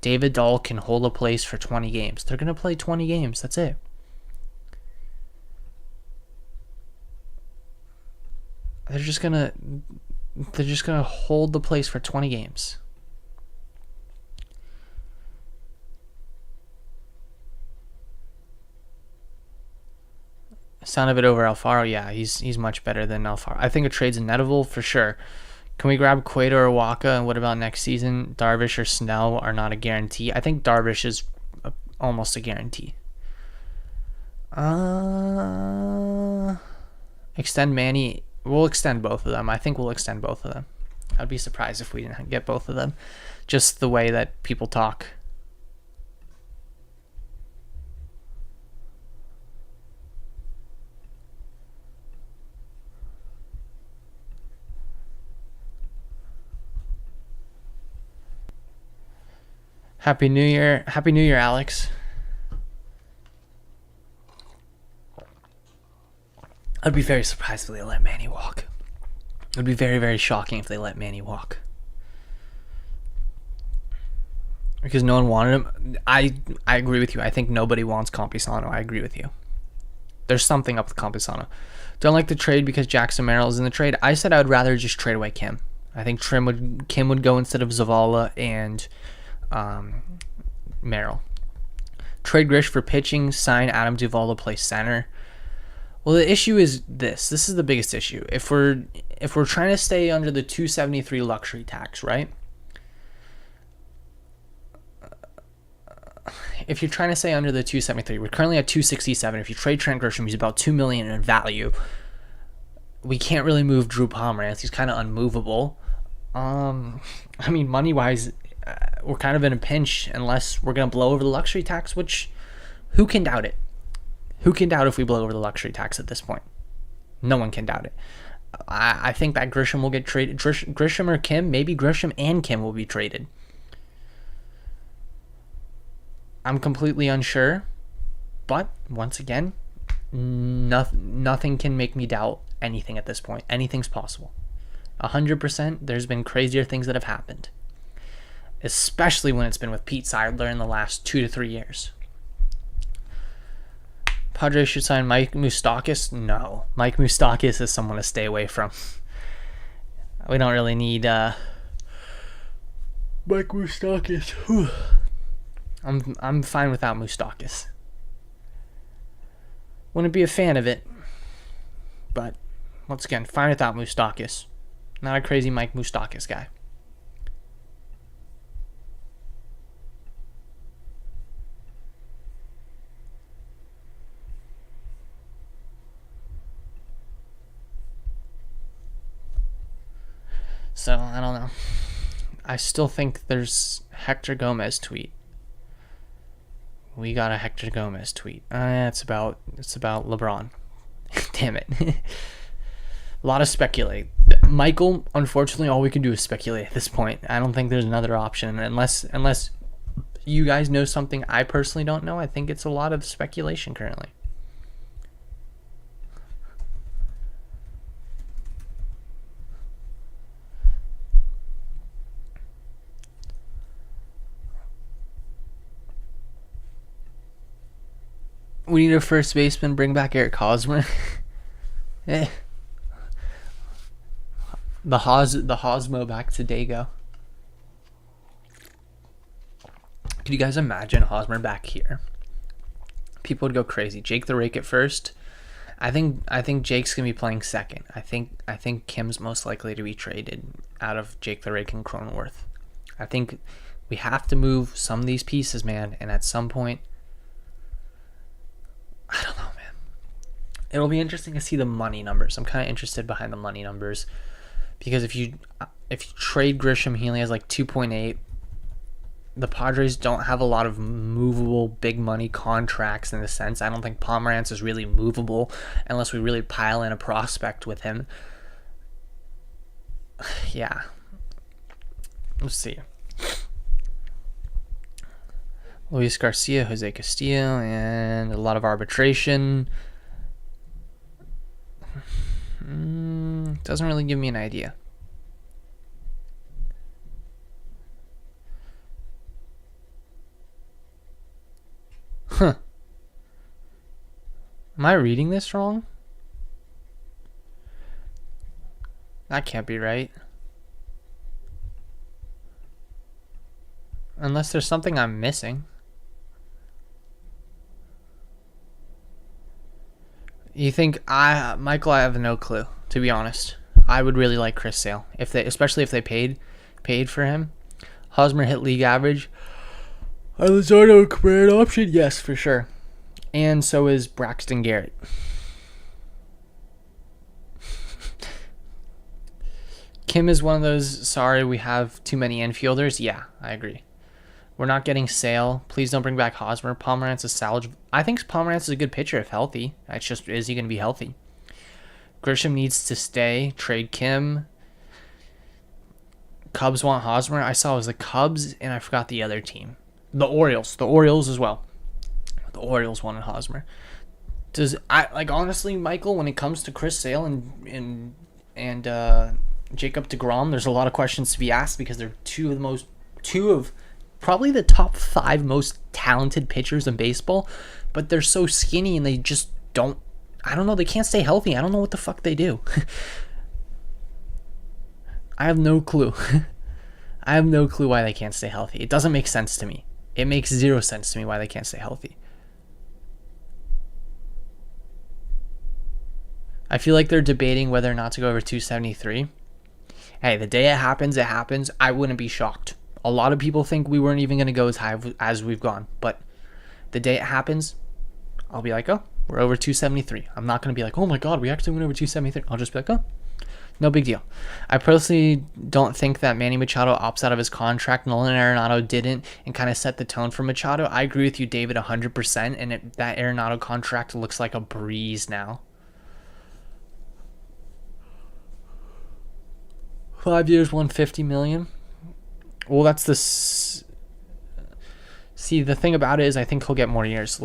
S3: David Dahl can hold a place for 20 games. They're going to play 20 games. That's it. They're just going to hold the place for 20 games. Sound of it over Alfaro, yeah, he's much better than Alfaro. I think a trade's inevitable for sure. Can we grab Cueto or Waka? And what about next season? Darvish or Snell are not a guarantee. I think Darvish is almost a guarantee. Extend Manny. We'll extend both of them. I think we'll extend both of them. I'd be surprised if we didn't get both of them. Just the way that people talk. Happy New Year. Happy New Year, Alex. I'd be very surprised if they let Manny walk. It would be very, very shocking if they let Manny walk. Because no one wanted him. I agree with you. I think nobody wants Campusano. I agree with you. There's something up with Campusano. Don't like the trade because Jackson Merrill is in the trade. I said I would rather just trade away Kim. I think Kim would go instead of Zavala and Merrill. Trade Grish for pitching. Sign Adam Duvall to play center. Well, the issue is this. This is the biggest issue. If we're trying to stay under the 273 luxury tax, right? If you're trying to stay under the 273, we're currently at 267. If you trade Trent Grisham, he's about $2 million in value. We can't really move Drew Pomeranz. He's kind of unmovable. I mean, money-wise, we're kind of in a pinch unless we're going to blow over the luxury tax, which who can doubt it? Who can doubt if we blow over the luxury tax at this point? No one can doubt it. I think that Grisham will get traded. Grisham or Kim, maybe Grisham and Kim will be traded. I'm completely unsure, but once again, nothing can make me doubt anything at this point. Anything's possible. 100%, there's been crazier things that have happened, especially when it's been with Pete Seidler in the last 2 to 3 years. Padres should sign Mike Moustakas? No. Mike Moustakas is someone to stay away from. We don't really need Mike Moustakas. I'm fine without Moustakas. Wouldn't be a fan of it. But once again, fine without Moustakas. Not a crazy Mike Moustakas guy. So, I don't know. I still think there's Hector Gomez tweet. We got a Hector Gomez tweet. It's about LeBron. Damn it. A lot of speculate. Michael, unfortunately, all we can do is speculate at this point. I don't think there's another option. Unless you guys know something I personally don't know, I think it's a lot of speculation currently. We need a first baseman. Bring back Eric Hosmer. Eh. The Hosmo back to Dago. Could you guys imagine Hosmer back here? People would go crazy. Jake the Rake at first. I think Jake's gonna be playing second. I think Kim's most likely to be traded out of Jake the Rake and Cronenworth. I think we have to move some of these pieces, man. And at some point, I don't know, man. It'll be interesting to see the money numbers. I'm kind of interested behind the money numbers because if you trade Grisham, he only has like 2.8. The Padres don't have a lot of movable big money contracts in the sense. I don't think Pomerantz is really movable unless we really pile in a prospect with him. Yeah. Let's see. Luis Garcia, Jose Castillo, and a lot of arbitration. Doesn't really give me an idea. Huh. Am I reading this wrong? That can't be right. Unless there's something I'm missing. You think Michael, I have no clue, to be honest. I would really like Chris Sale. Especially if they paid for him. Hosmer hit league average. Luzardo a career option? Yes, for sure. And so is Braxton Garrett. Kim is one of those, sorry, we have too many infielders. Yeah, I agree. We're not getting Sale. Please don't bring back Hosmer. Pomerantz is salvage. I think Pomerantz is a good pitcher if healthy. It's just, is he going to be healthy? Grisham needs to stay. Trade Kim. Cubs want Hosmer. I saw it was the Cubs, and I forgot the other team. The Orioles as well. The Orioles wanted Hosmer. Honestly, Michael, when it comes to Chris Sale and Jacob deGrom, there's a lot of questions to be asked because they're two of probably the top 5 most talented pitchers in baseball, but they're so skinny and they just don't. I don't know. They can't stay healthy. I don't know what the fuck they do. I have no clue. I have no clue why they can't stay healthy. It doesn't make sense to me. It makes 0 sense to me why they can't stay healthy. I feel like they're debating whether or not to go over 273. Hey, the day it happens, it happens. I wouldn't be shocked. A lot of people think we weren't even going to go as high as we've gone. But the day it happens, I'll be like, oh, we're over 273. I'm not going to be like, oh my God, we actually went over 273. I'll just be like, oh, no big deal. I personally don't think that Manny Machado opts out of his contract. Nolan Arenado didn't and kind of set the tone for Machado. I agree with you, David, 100%. And that Arenado contract looks like a breeze now. 5 years, $150 million. Well, that's the. See, the thing about it is, I think he'll get more years.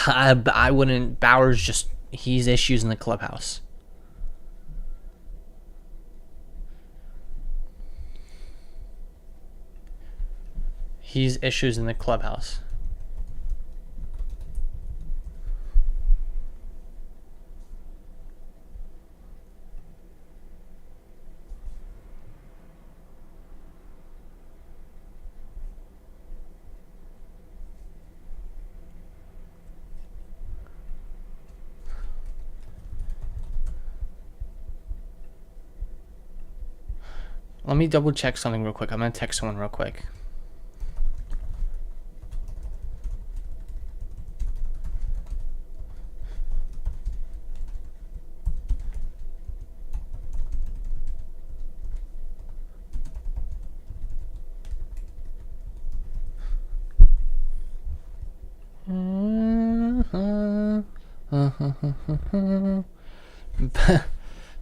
S3: I wouldn't. Bauer's he's issues in the clubhouse. He's issues in the clubhouse. Let me double check something real quick. I'm going to text someone real quick.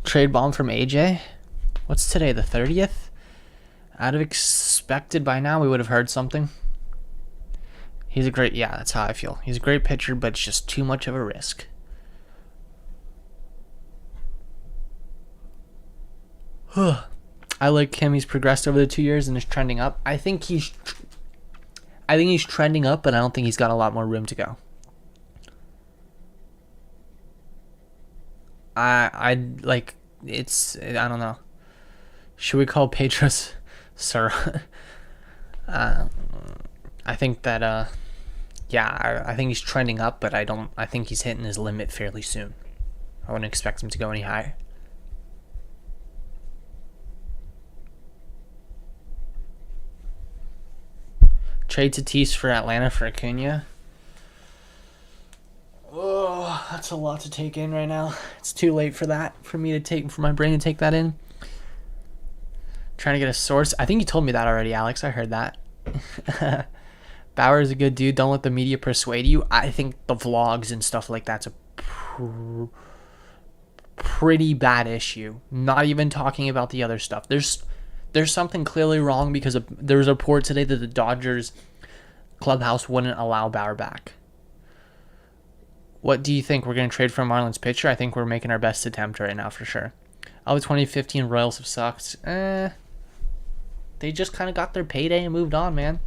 S3: Trade bomb from AJ. What's today, the 30th? I'd have expected by now we would have heard something. He's a great, yeah, that's how I feel. He's a great pitcher, but it's just too much of a risk. I like him. He's progressed over the 2 years and is trending up. I think he's trending up, but I don't think he's got a lot more room to go. I like it's I don't know. Should we call Pedro's sir? I think that yeah, I think he's trending up, but I think he's hitting his limit fairly soon. I wouldn't expect him to go any higher. Trade Tatis for Atlanta for Acuna. Oh, that's a lot to take in right now. It's too late for that, for my brain to take that in. Trying to get a source. I think you told me that already, Alex. I heard that. Bauer is a good dude. Don't let the media persuade you. I think the vlogs and stuff like that's a pretty bad issue. Not even talking about the other stuff. There's something clearly wrong because there was a report today that the Dodgers clubhouse wouldn't allow Bauer back. What do you think? We're going to trade for a Marlins pitcher? I think we're making our best attempt right now for sure. All the 2015 Royals have sucked. They just kind of got their payday and moved on, man.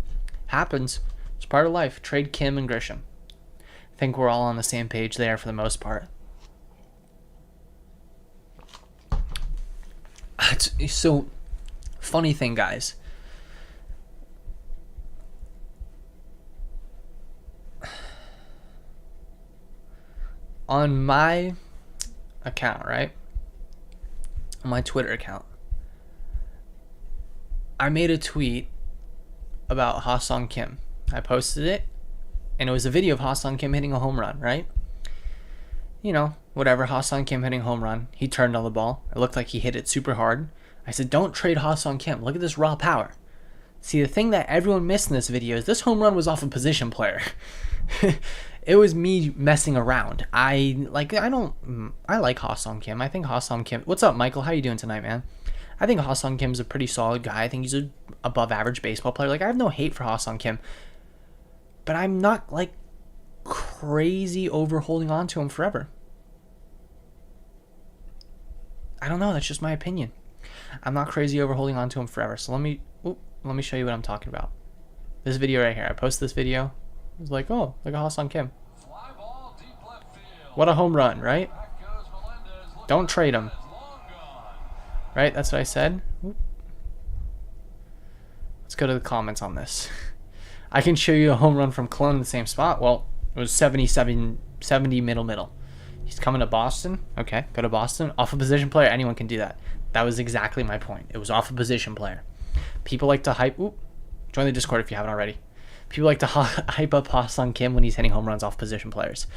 S3: Happens. It's part of life. Trade Kim and Grisham. I think we're all on the same page there for the most part. So, funny thing, guys. On my account, right? On my Twitter account, I made a tweet about Ha-Sung Kim. I posted it, and it was a video of Ha-Sung Kim hitting a home run, right? You know, whatever, Ha-Sung Kim hitting a home run. He turned on the ball. It looked like he hit it super hard. I said, don't trade Ha-Sung Kim. Look at this raw power. See, the thing that everyone missed in this video is this home run was off a position player. It was me messing around. I like Ha-Sung Kim. I think Ha-Sung Kim. What's up, Michael? How you doing tonight, man? I think Ha-Sung Kim's a pretty solid guy. I think he's a above average baseball player. Like, I have no hate for Ha-Sung Kim, but I'm not like crazy over holding on to him forever. I don't know. That's just my opinion. I'm not crazy over holding on to him forever. So let me show you what I'm talking about. This video right here. I posted this video. It was like, oh, look at Ha-Sung Kim. What a home run, right? Don't trade him. Right? That's what I said. Let's go to the comments on this. I can show you a home run from Cologne in the same spot. Well, it was 70 middle. He's coming to Boston. Okay, go to Boston. Off a position player, anyone can do that. That was exactly my point. It was off a position player. People like to hype. Join the Discord if you haven't already. People like to hype up Ha-Sung Kim when he's hitting home runs off position players.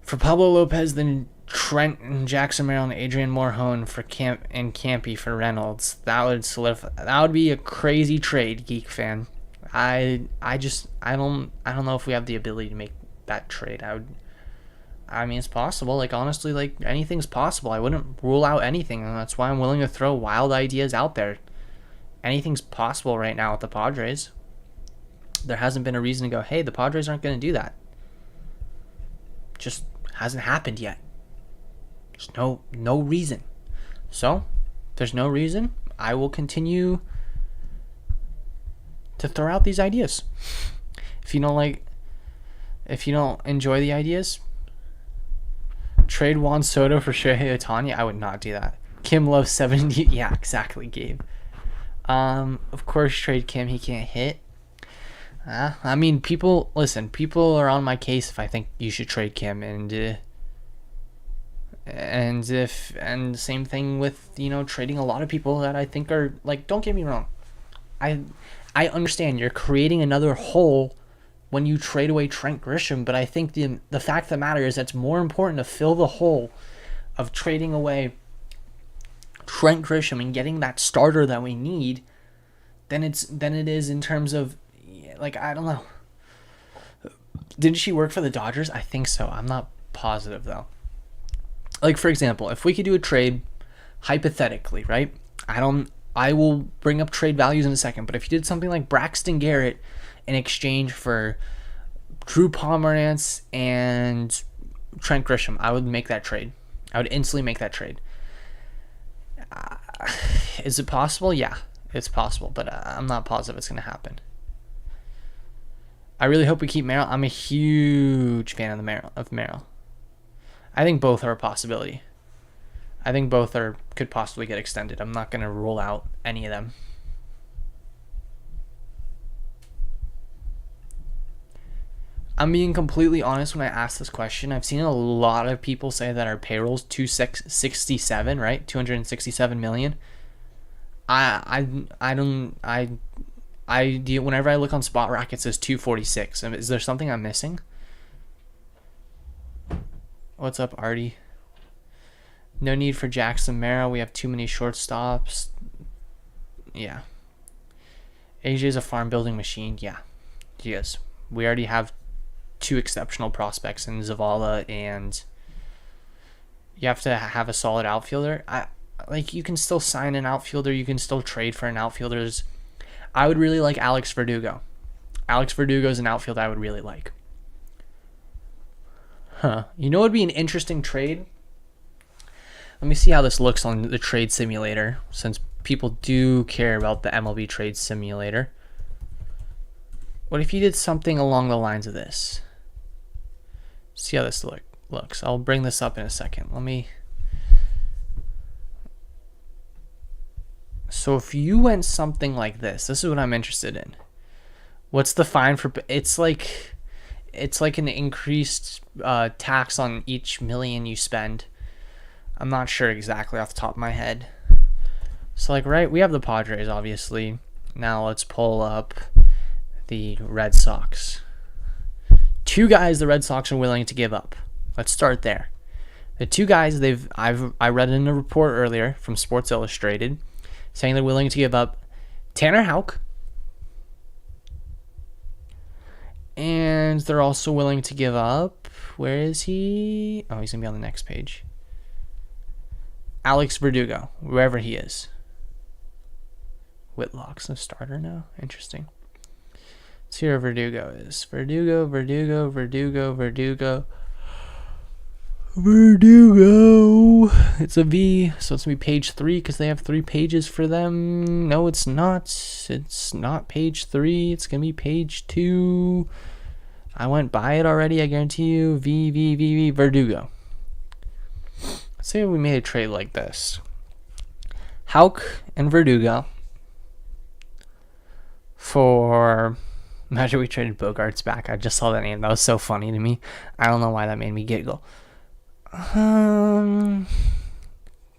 S3: For Pablo Lopez, then Trent and Jackson Merrill and Adrian Morhone for Camp and Campy for Reynolds. That would solidify. That would be a crazy trade, Geek fan. I don't know if we have the ability to make that trade. I mean, it's possible. Like, honestly, like, anything's possible. I wouldn't rule out anything, and that's why I'm willing to throw wild ideas out there. Anything's possible right now with the Padres. There hasn't been a reason to go, hey, the Padres aren't going to do that. Just hasn't happened yet. There's no reason. So, there's no reason. I will continue to throw out these ideas. If you don't enjoy the ideas, trade Juan Soto for Shohei Ohtani. I would not do that. Kim loves 70. Yeah, exactly, Gabe. Of course, trade Kim. He can't hit. I mean, people are on my case if I think you should trade Kim, and same thing with, trading a lot of people that I think are, like, don't get me wrong. I understand you're creating another hole when you trade away Trent Grisham, but I think the fact of the matter is that's more important to fill the hole of trading away Trent Grisham and getting that starter that we need than it is in terms of, like, I don't know. Didn't she work for the Dodgers? I think so. I'm not positive, though. Like, for example, if we could do a trade, hypothetically, right? I will bring up trade values in a second, but if you did something like Braxton Garrett in exchange for Drew Pomeranz and Trent Grisham, I would make that trade. I would instantly make that trade. Is it possible? Yeah, it's possible, but I'm not positive it's going to happen. I really hope we keep Merrill. I'm a huge fan of Merrill. I think both are a possibility. I think both could possibly get extended. I'm not going to rule out any of them. I'm being completely honest when I ask this question. I've seen a lot of people say that our payroll's 267, right? 267 million. Whenever I look on Spot Rack, it says 246. Is there something I'm missing? What's up, Artie? No need for Jackson Mara. We have too many shortstops. Yeah. AJ's a farm building machine. Yeah, he is. We already have 2 exceptional prospects in Zavala, and you have to have a solid outfielder. You can still sign an outfielder. You can still trade for an outfielder. I would really like Alex Verdugo. Alex Verdugo is an outfielder I would really like. You know what would be an interesting trade? Let me see how this looks on the trade simulator, since people do care about the MLB trade simulator. What if you did something along the lines of this? See how this looks. I'll bring this up in a second. So if you went something like this is what I'm interested in. What's the fine for? It's like an increased tax on each million you spend. I'm not sure exactly off the top of my head. So right, we have the Padres, obviously. Now let's pull up the Red Sox. 2 guys the Red Sox are willing to give up. Let's start there. The 2 guys I read in a report earlier from Sports Illustrated saying they're willing to give up Tanner Houck, and they're also willing to give up, where is he? Oh, he's going to be on the next page. Alex Verdugo, wherever he is. Whitlock's a starter now. Interesting. Let's see where Verdugo is. Verdugo. It's a V, so it's going to be page 3 because they have 3 pages for them. No, it's not. It's not page 3. It's going to be page 2. I went by it already, I guarantee you. Verdugo. Let's say we made a trade like this. Houck and Verdugo for... Imagine we traded Bogaerts back. I just saw that name. That was so funny to me. I don't know why that made me giggle.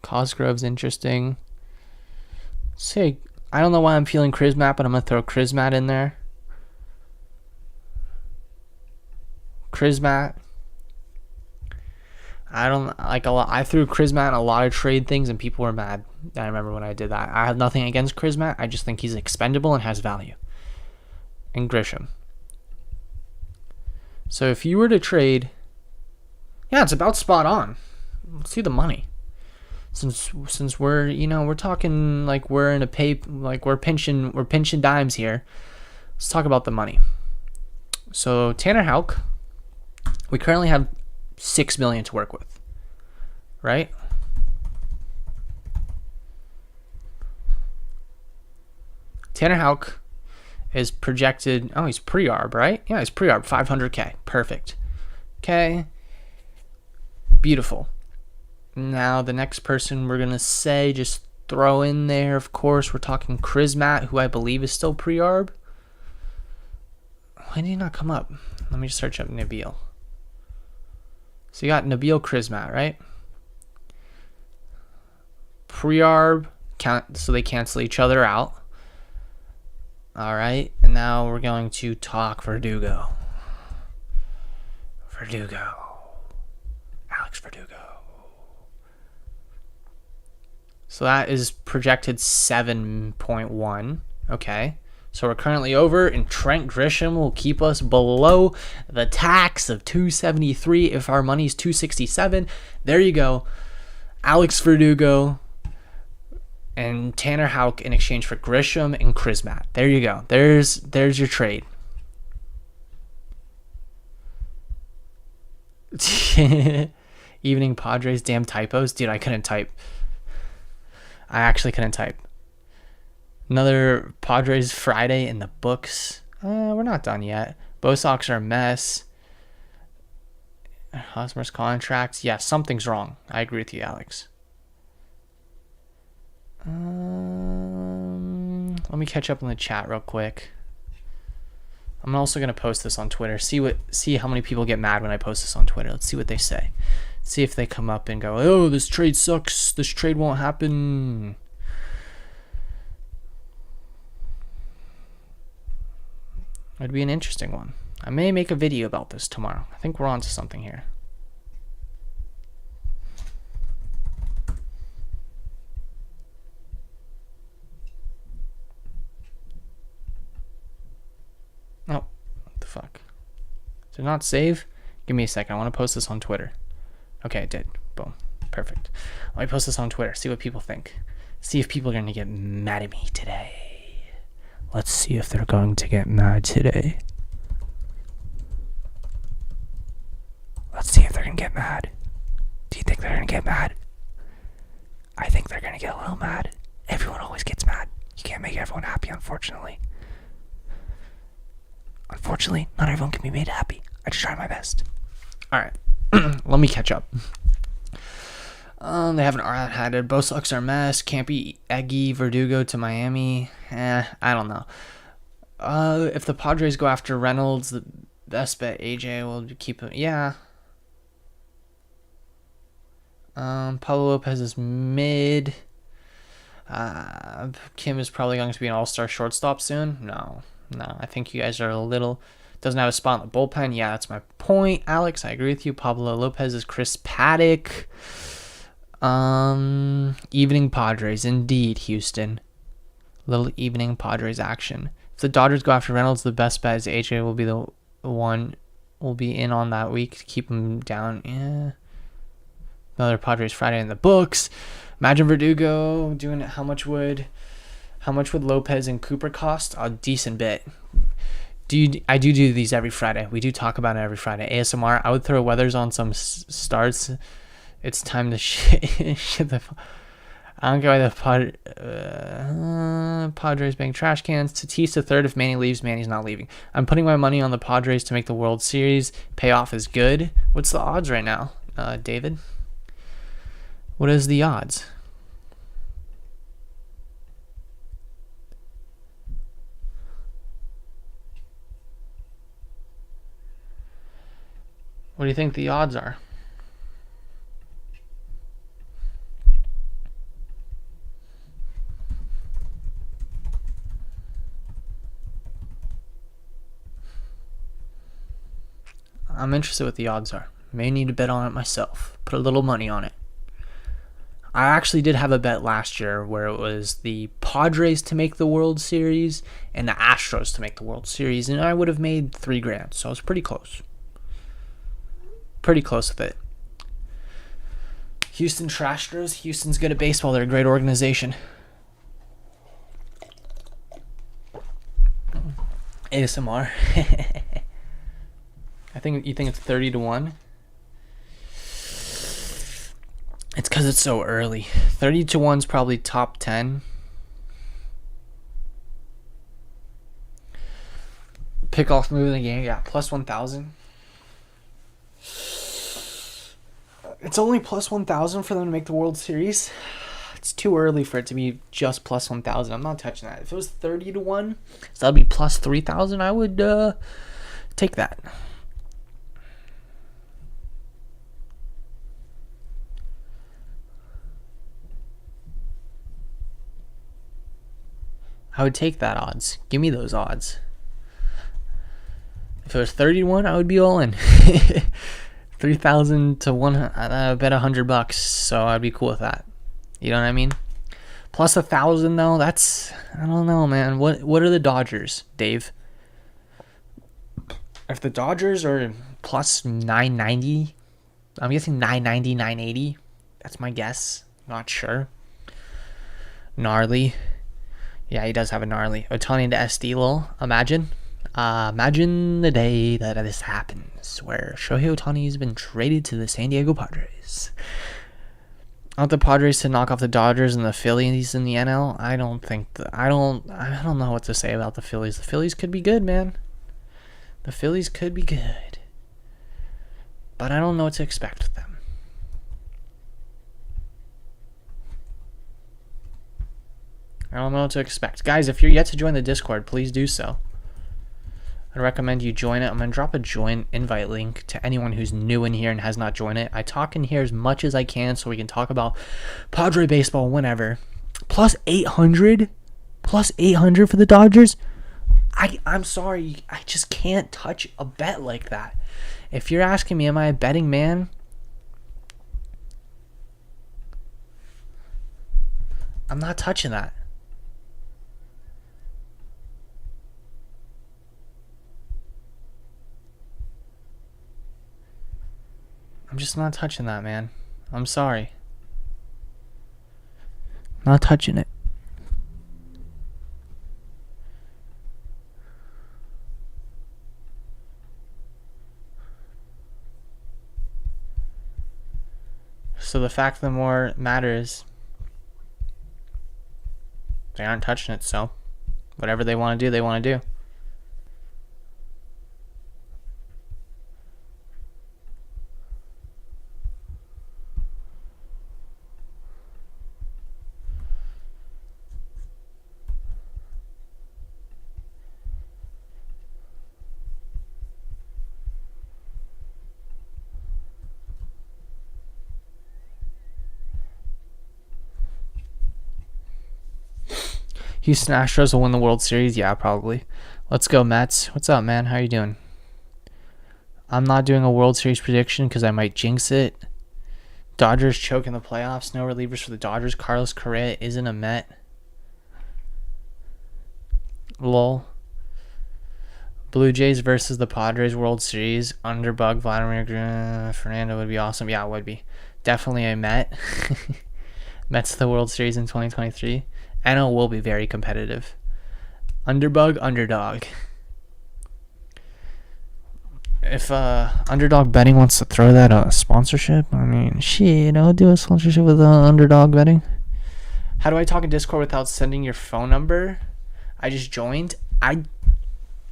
S3: Cosgrove's interesting. Say, I don't know why I'm feeling Krismat, but I'm going to throw Krismat in there. Krismat. I don't like a lot. I threw Krismat in a lot of trade things, and people were mad. I remember when I did that. I have nothing against Krismat. I just think he's expendable and has value. And Grisham. So if you were to trade, yeah, it's about spot on. Let's see the money. Since we're we're talking like we're in a we're pinching dimes here. Let's talk about the money. So Tanner Houck, we currently have $6 million to work with, right? Tanner Houck is projected. Oh, he's pre-arb, right? Yeah, he's pre-arb, $500K. Perfect. Okay. Beautiful. Now the next person we're gonna say, just throw in there. Of course, we're talking Krismat, who I believe is still pre-arb. Why did he not come up? Let me just search up Nabil. So you got Nabil Krismat, right? Pre-arb, so they cancel each other out. All right, and now we're going to talk Verdugo. Alex Verdugo. So that is projected 7.1. Okay. So we're currently over, and Trent Grisham will keep us below the tax of 273 if our money's 267. There you go. Alex Verdugo and Tanner Houck in exchange for Grisham and Krismat. There you go. There's your trade. Evening Padres, damn typos. Dude, I couldn't type. I actually couldn't type. Another Padres Friday in the books. We're not done yet. Bo Sox are a mess. Hosmer's contracts. Yeah, something's wrong. I agree with you, Alex. Let me catch up in the chat real quick. I'm also gonna post this on Twitter. See how many people get mad when I post this on Twitter. Let's see what they say. See if they come up and go, "Oh, this trade sucks. This trade won't happen." It'd be an interesting one. I may make a video about this tomorrow. I think we're on to something here. Oh, what the fuck? Did it not save? Give me a second. I want to post this on Twitter. Okay, it did. Boom. Perfect. Let me post this on Twitter. See what people think. See if people are going to get mad at me today. Let's see if they're going to get mad today. Let's see if they're going to get mad. Do you think they're going to get mad? I think they're going to get a little mad. Everyone always gets mad. You can't make everyone happy, unfortunately. Unfortunately, not everyone can be made happy. I just try my best. Alright. Let me catch up. They haven't had it. Bo Sox are a mess. Can't be Eggy Verdugo to Miami. I don't know. If the Padres go after Reynolds, the best bet AJ will keep him. Yeah. Pablo Lopez is mid. Kim is probably going to be an all-star shortstop soon. No. I think you guys are a little... Doesn't have a spot in the bullpen. Yeah, that's my point, Alex. I agree with you. Pablo Lopez is Chris Paddock. Evening Padres, indeed, Houston. Little evening Padres action. If the Dodgers go after Reynolds, the best bet is AJ will be the one will be in on that week to keep him down. Yeah. Another Padres Friday in the books. Imagine Verdugo doing it. How much would Lopez and Cooper cost? A decent bit. I do these every Friday. We do talk about it every Friday. ASMR. I would throw Weathers on some starts. It's time to shit the... I don't get why the Padres being trash cans. Tatis to third if Manny leaves. Manny's not leaving. I'm putting my money on the Padres to make the World Series. Payoff is good. What's the odds right now, David? What is the odds? What do you think the odds are? I'm interested what the odds are. May need to bet on it myself. Put a little money on it. I actually did have a bet last year where it was the Padres to make the World Series and the Astros to make the World Series, and I would have made $3,000, so I was pretty close. Pretty close with it. Houston Trastros. Houston's good at baseball. They're a great organization. ASMR. You think it's 30-1? It's because it's so early. 30-1's probably top 10. Pickoff move in the game. Yeah, plus 1,000. It's only plus 1,000 for them to make the World Series. It's too early for it to be just plus 1,000. I'm not touching that. If it was 30-1, so that'd be plus 3,000. I would take that. I would take that odds. Give me those odds. If it was 30-1, I would be all in. 3,000 to 1. I bet $100, so I'd be cool with that. You know what I mean? Plus 1,000 though. That's, I don't know, man. What are the Dodgers, Dave? If the Dodgers are plus 990, I'm guessing 990, 980. That's my guess. Not sure. Gnarly. Yeah, he does have a gnarly. Ohtani to SD lol. Imagine the day that this happens, where Shohei Ohtani has been traded to the San Diego Padres. I want the Padres to knock off the Dodgers and the Phillies in the NL. I don't know what to say about the Phillies. The Phillies could be good, man. The Phillies could be good. but I don't know what to expect with them. I don't know what to expect. Guys, if you're yet to join the Discord, please do so. I'd recommend you join it. I'm going to drop a join invite link to anyone who's new in here and has not joined it. I talk in here as much as I can so we can talk about Padre baseball whenever. Plus 800 for the Dodgers. I'm sorry. I just can't touch a bet like that. If you're asking me, am I a betting man? I'm not touching that. I'm just not touching that, man. I'm sorry. Not touching it. So the fact of the matter is, they aren't touching it, so whatever they want to do, they want to do. Houston Astros will win the World Series? Yeah, probably. Let's go, Mets. What's up, man? How you doing? I'm not doing a World Series prediction because I might jinx it. Dodgers choke in the playoffs. No relievers for the Dodgers. Carlos Correa isn't a Met. Lol. Blue Jays versus the Padres World Series. Underbug Vladimir Fernando would be awesome. Yeah, it would be. Definitely a Met. Mets the World Series in 2023. NL will be very competitive. Underbug, underdog. If Underdog Betting wants to throw that sponsorship, I mean, shit, I'll do a sponsorship with Underdog Betting. How do I talk in Discord without sending your phone number? I just joined. I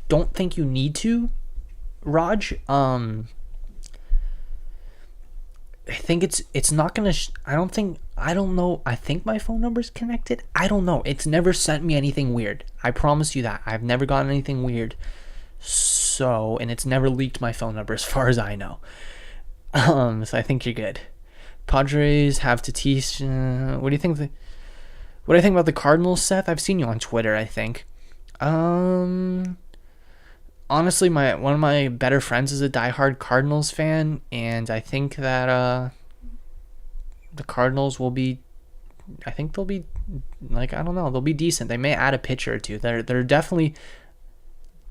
S3: don't think you need to, Raj. I think it's not gonna. I don't know. I think my phone number's connected. I don't know. It's never sent me anything weird. I promise you that. I've never gotten anything weird. So, and it's never leaked my phone number as far as I know. So I think you're good. Padres have Tatis. What do you think? What do you think about the Cardinals, Seth? I've seen you on Twitter, I think. Honestly, one of my better friends is a diehard Cardinals fan, and I think that the Cardinals will be. I think they'll be, like, I don't know, they'll be decent. They may add a pitcher or two. They're definitely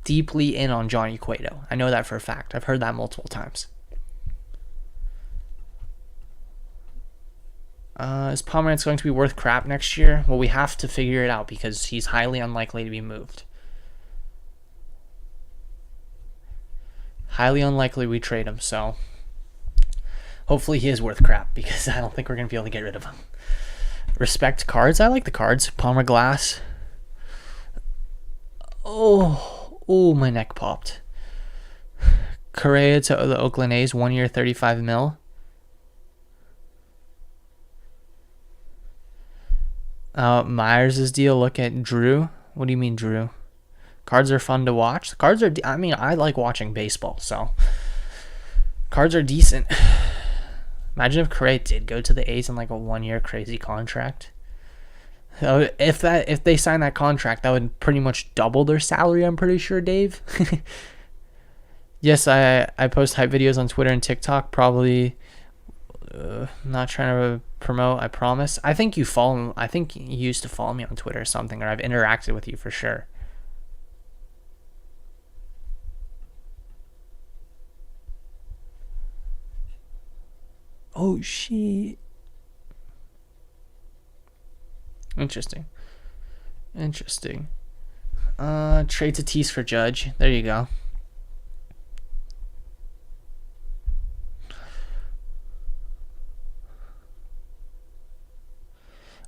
S3: deeply in on Johnny Cueto. I know that for a fact. I've heard that multiple times. Is Pomeranz going to be worth crap next year? Well, we have to figure it out because he's highly unlikely to be moved. Highly unlikely we trade him, so hopefully he is worth crap because I don't think we're going to be able to get rid of him. Respect cards. I like the cards. Palmer Glass. Oh, my neck popped. Correa to the Oakland A's, 1 year, $35 million. Myers' deal. Look at Drew. What do you mean, Drew? Cards are fun to watch. The cards are. I mean, I like watching baseball, so cards are decent. Imagine if Correa did go to the A's in like a 1 year crazy contract. So if they sign that contract, that would pretty much double their salary. I'm pretty sure, Dave. Yes, I post hype videos on Twitter and TikTok. Probably not trying to promote. I promise. I think you follow. I think you used to follow me on Twitter or something, or I've interacted with you for sure. Oh shit. Interesting. Trade Tatis for Judge. There you go.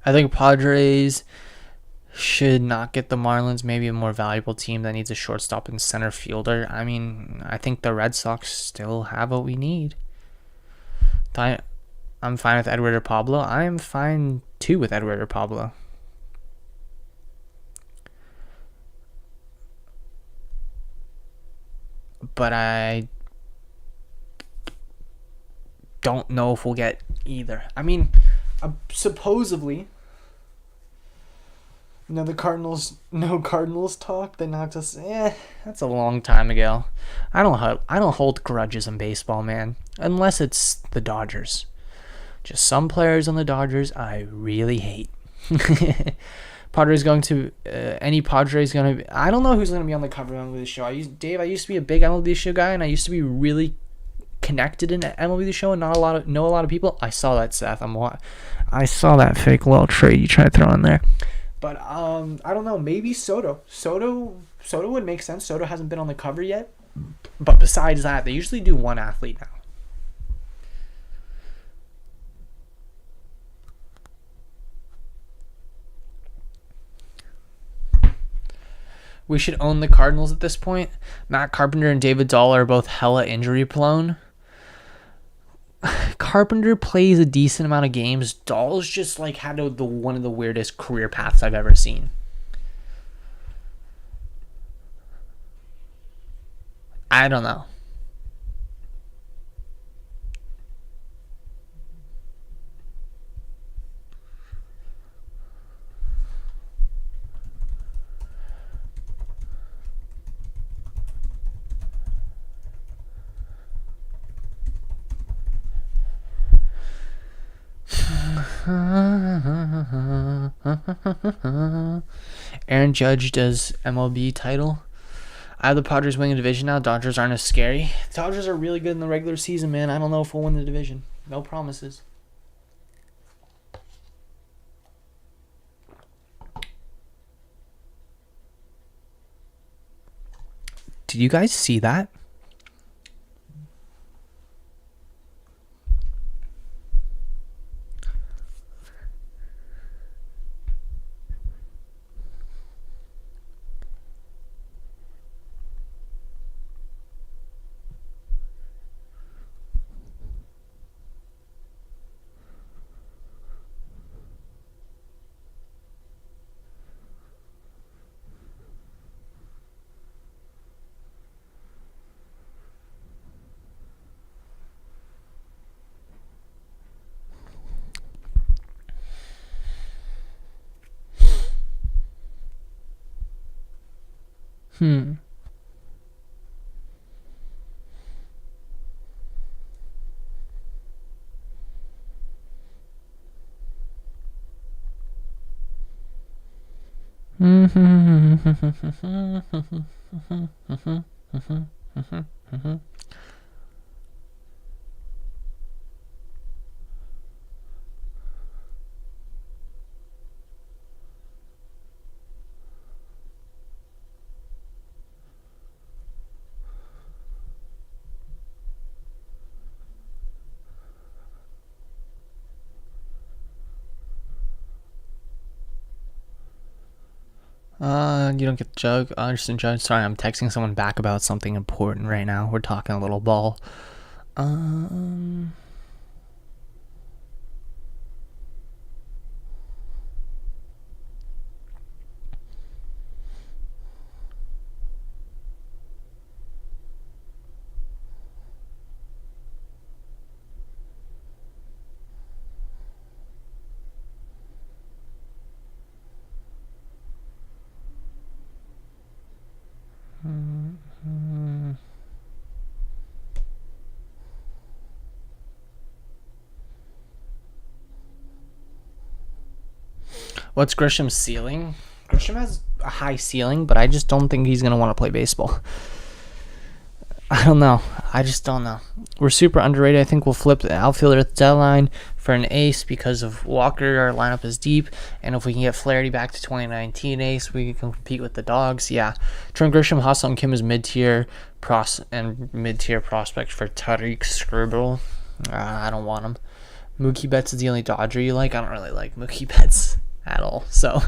S3: I think Padres should not get the Marlins. Maybe a more valuable team that needs a shortstop and center fielder. I mean, I think the Red Sox still have what we need. I'm fine with Edward or Pablo. I am fine too with Edward or Pablo. But I don't know if we'll get either. I mean, supposedly, the Cardinals, no Cardinals talk. They knocked us. That's a long time ago. I don't hold grudges in baseball, man, unless it's the Dodgers. Just some players on the Dodgers I really hate. Padres going to any Padres going to. I don't know who's going to be on the cover of the show. I used to be a big MLB show guy, and I used to be really connected in MLB the show, and know a lot of people. I saw that, Seth. I saw that fake little trade you tried to throw in there. But I don't know. Maybe Soto. Soto would make sense. Soto hasn't been on the cover yet. But besides that, they usually do one athlete now. We should own the Cardinals at this point. Matt Carpenter and David Dahl are both hella injury prone. Carpenter plays a decent amount of games. Dahl's just like had one of the weirdest career paths I've ever seen. I don't know. Aaron Judge does MLB title. I have the Padres winning the division now. Dodgers aren't as scary. The Dodgers are really good in the regular season, man. I don't know if we'll win the division. No promises. Did you guys see that? You don't get the joke. Anderson Judge. Sorry, I'm texting someone back about something important right now. We're talking a little ball. What's Grisham's ceiling? Grisham has a high ceiling, but I just don't think he's going to want to play baseball. I don't know. I just don't know. We're super underrated. I think we'll flip the outfielder at the deadline for an ace because of Walker. Our lineup is deep. And if we can get Flaherty back to 2019 ace, we can compete with the Dogs. Yeah. Trent Grisham, Ha-Seong Kim is mid-tier prospect for Tariq Skubal. I don't want him. Mookie Betts is the only Dodger you like. I don't really like Mookie Betts at all. So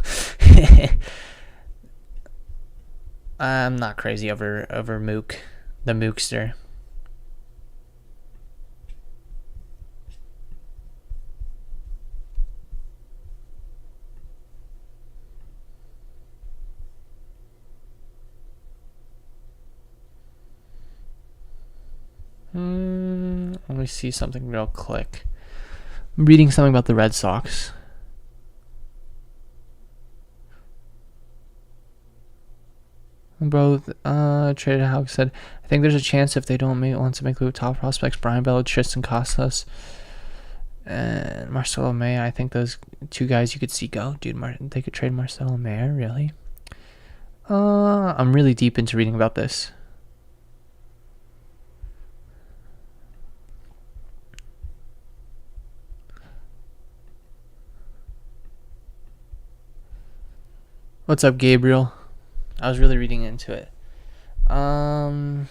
S3: I'm not crazy over Mook, the Mookster. Let me see something real quick. I'm reading something about the Red Sox. Bro, Trader Hawk said, I think there's a chance if they don't want to make the top prospects, Brian Bello, Tristan Casas, and Marcelo Maya. I think those two guys you could see go. Dude, they could trade Marcelo Maya, really? I'm really deep into reading about this. What's up, Gabriel? I was really reading into it. Chaim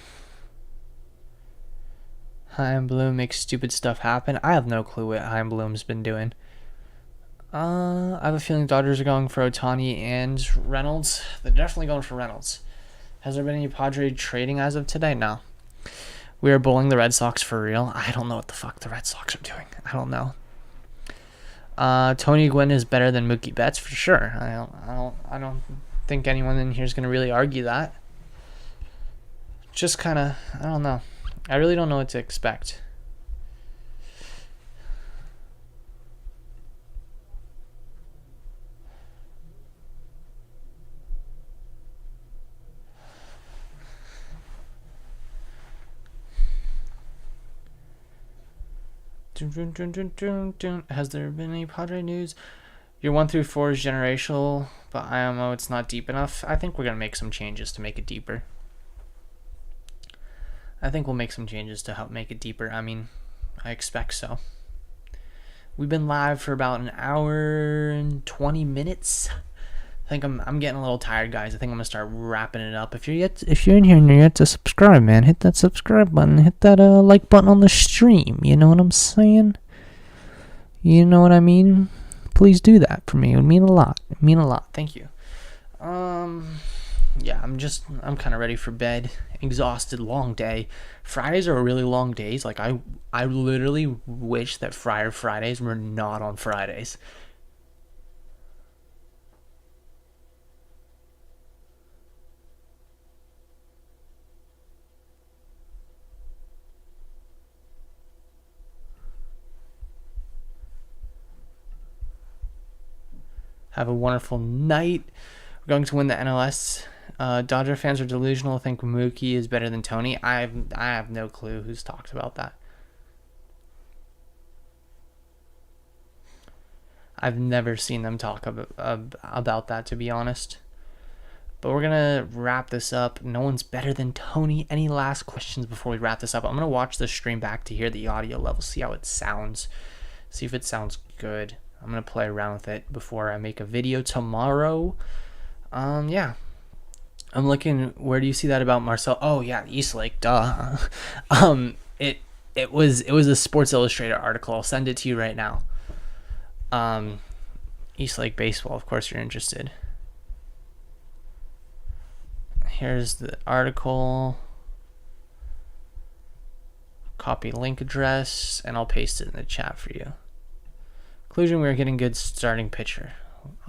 S3: Bloom makes stupid stuff happen. I have no clue what Chaim Bloom's been doing. I have a feeling Dodgers are going for Ohtani and Reynolds. They're definitely going for Reynolds. Has there been any Padre trading as of today? No. We are bowling the Red Sox for real. I don't know what the fuck the Red Sox are doing. I don't know. Tony Gwynn is better than Mookie Betts for sure. I don't think anyone in here is going to really argue that. Just kind of, I don't know. I really don't know what to expect. Has there been any Padre news? Your 1 through 4 is generational, but IMO it's not deep enough. I think we're going to make some changes to make it deeper. I think we'll make some changes to help make it deeper. I mean, I expect so. We've been live for about an hour and 20 minutes. I think I'm getting a little tired, guys. I think I'm going to start wrapping it up. If you're in here and you're yet to subscribe, man, hit that subscribe button. Hit that like button on the stream. You know what I'm saying? You know what I mean? Please do that for me. It would mean a lot. It would mean a lot. Thank you. Yeah, I'm kind of ready for bed. Exhausted, long day. Fridays are really long days. Like I literally wish that Friar Fridays were not on Fridays. Have a wonderful night. We're going to win the NLS. Dodger fans are delusional. Think Mookie is better than Tony. I have no clue who's talked about that. I've never seen them talk about that, to be honest. But we're gonna wrap this up. No one's better than Tony. Any last questions before we wrap this up? I'm gonna watch the stream back to hear the audio level, see how it sounds, see if it sounds good. I'm going to play around with it before I make a video tomorrow. Yeah. I'm looking, where do you see that about Marcel? Oh, yeah, East Lake, duh. It was a Sports Illustrated article. I'll send it to you right now. East Lake baseball, of course you're interested. Here's the article. Copy link address, and I'll paste it in the chat for you. Conclusion, we are getting good starting pitcher.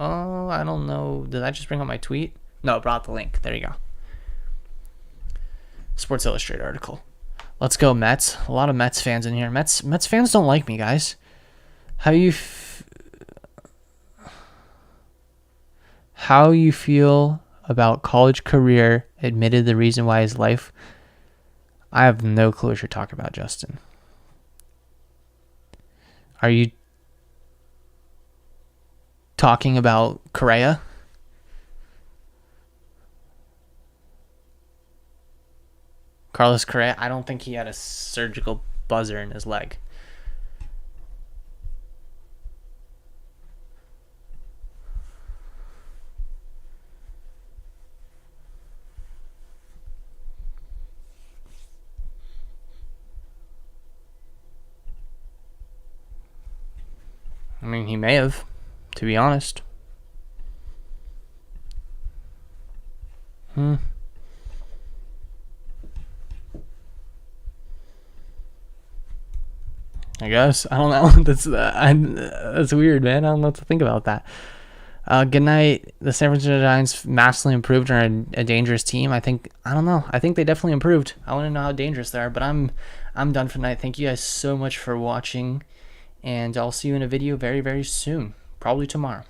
S3: Oh, I don't know. Did I just bring up my tweet? No, it brought the link. There you go. Sports Illustrated article. Let's go, Mets. A lot of Mets fans in here. Mets fans don't like me, guys. How you feel about college career? Admitted the reason why his life. I have no clue what you're talking about, Justin. Are you talking about Correa? Carlos Correa? I don't think he had a surgical buzzer in his leg. I mean, he may have, to be honest. I guess. I don't know. That's weird, man. I don't know what to think about that. Good night. The San Francisco Giants massively improved and are a dangerous team. I don't know. I think they definitely improved. I want to know how dangerous they are, but I'm I'm done for tonight. Thank you guys so much for watching, and I'll see you in a video very, very soon, probably tomorrow.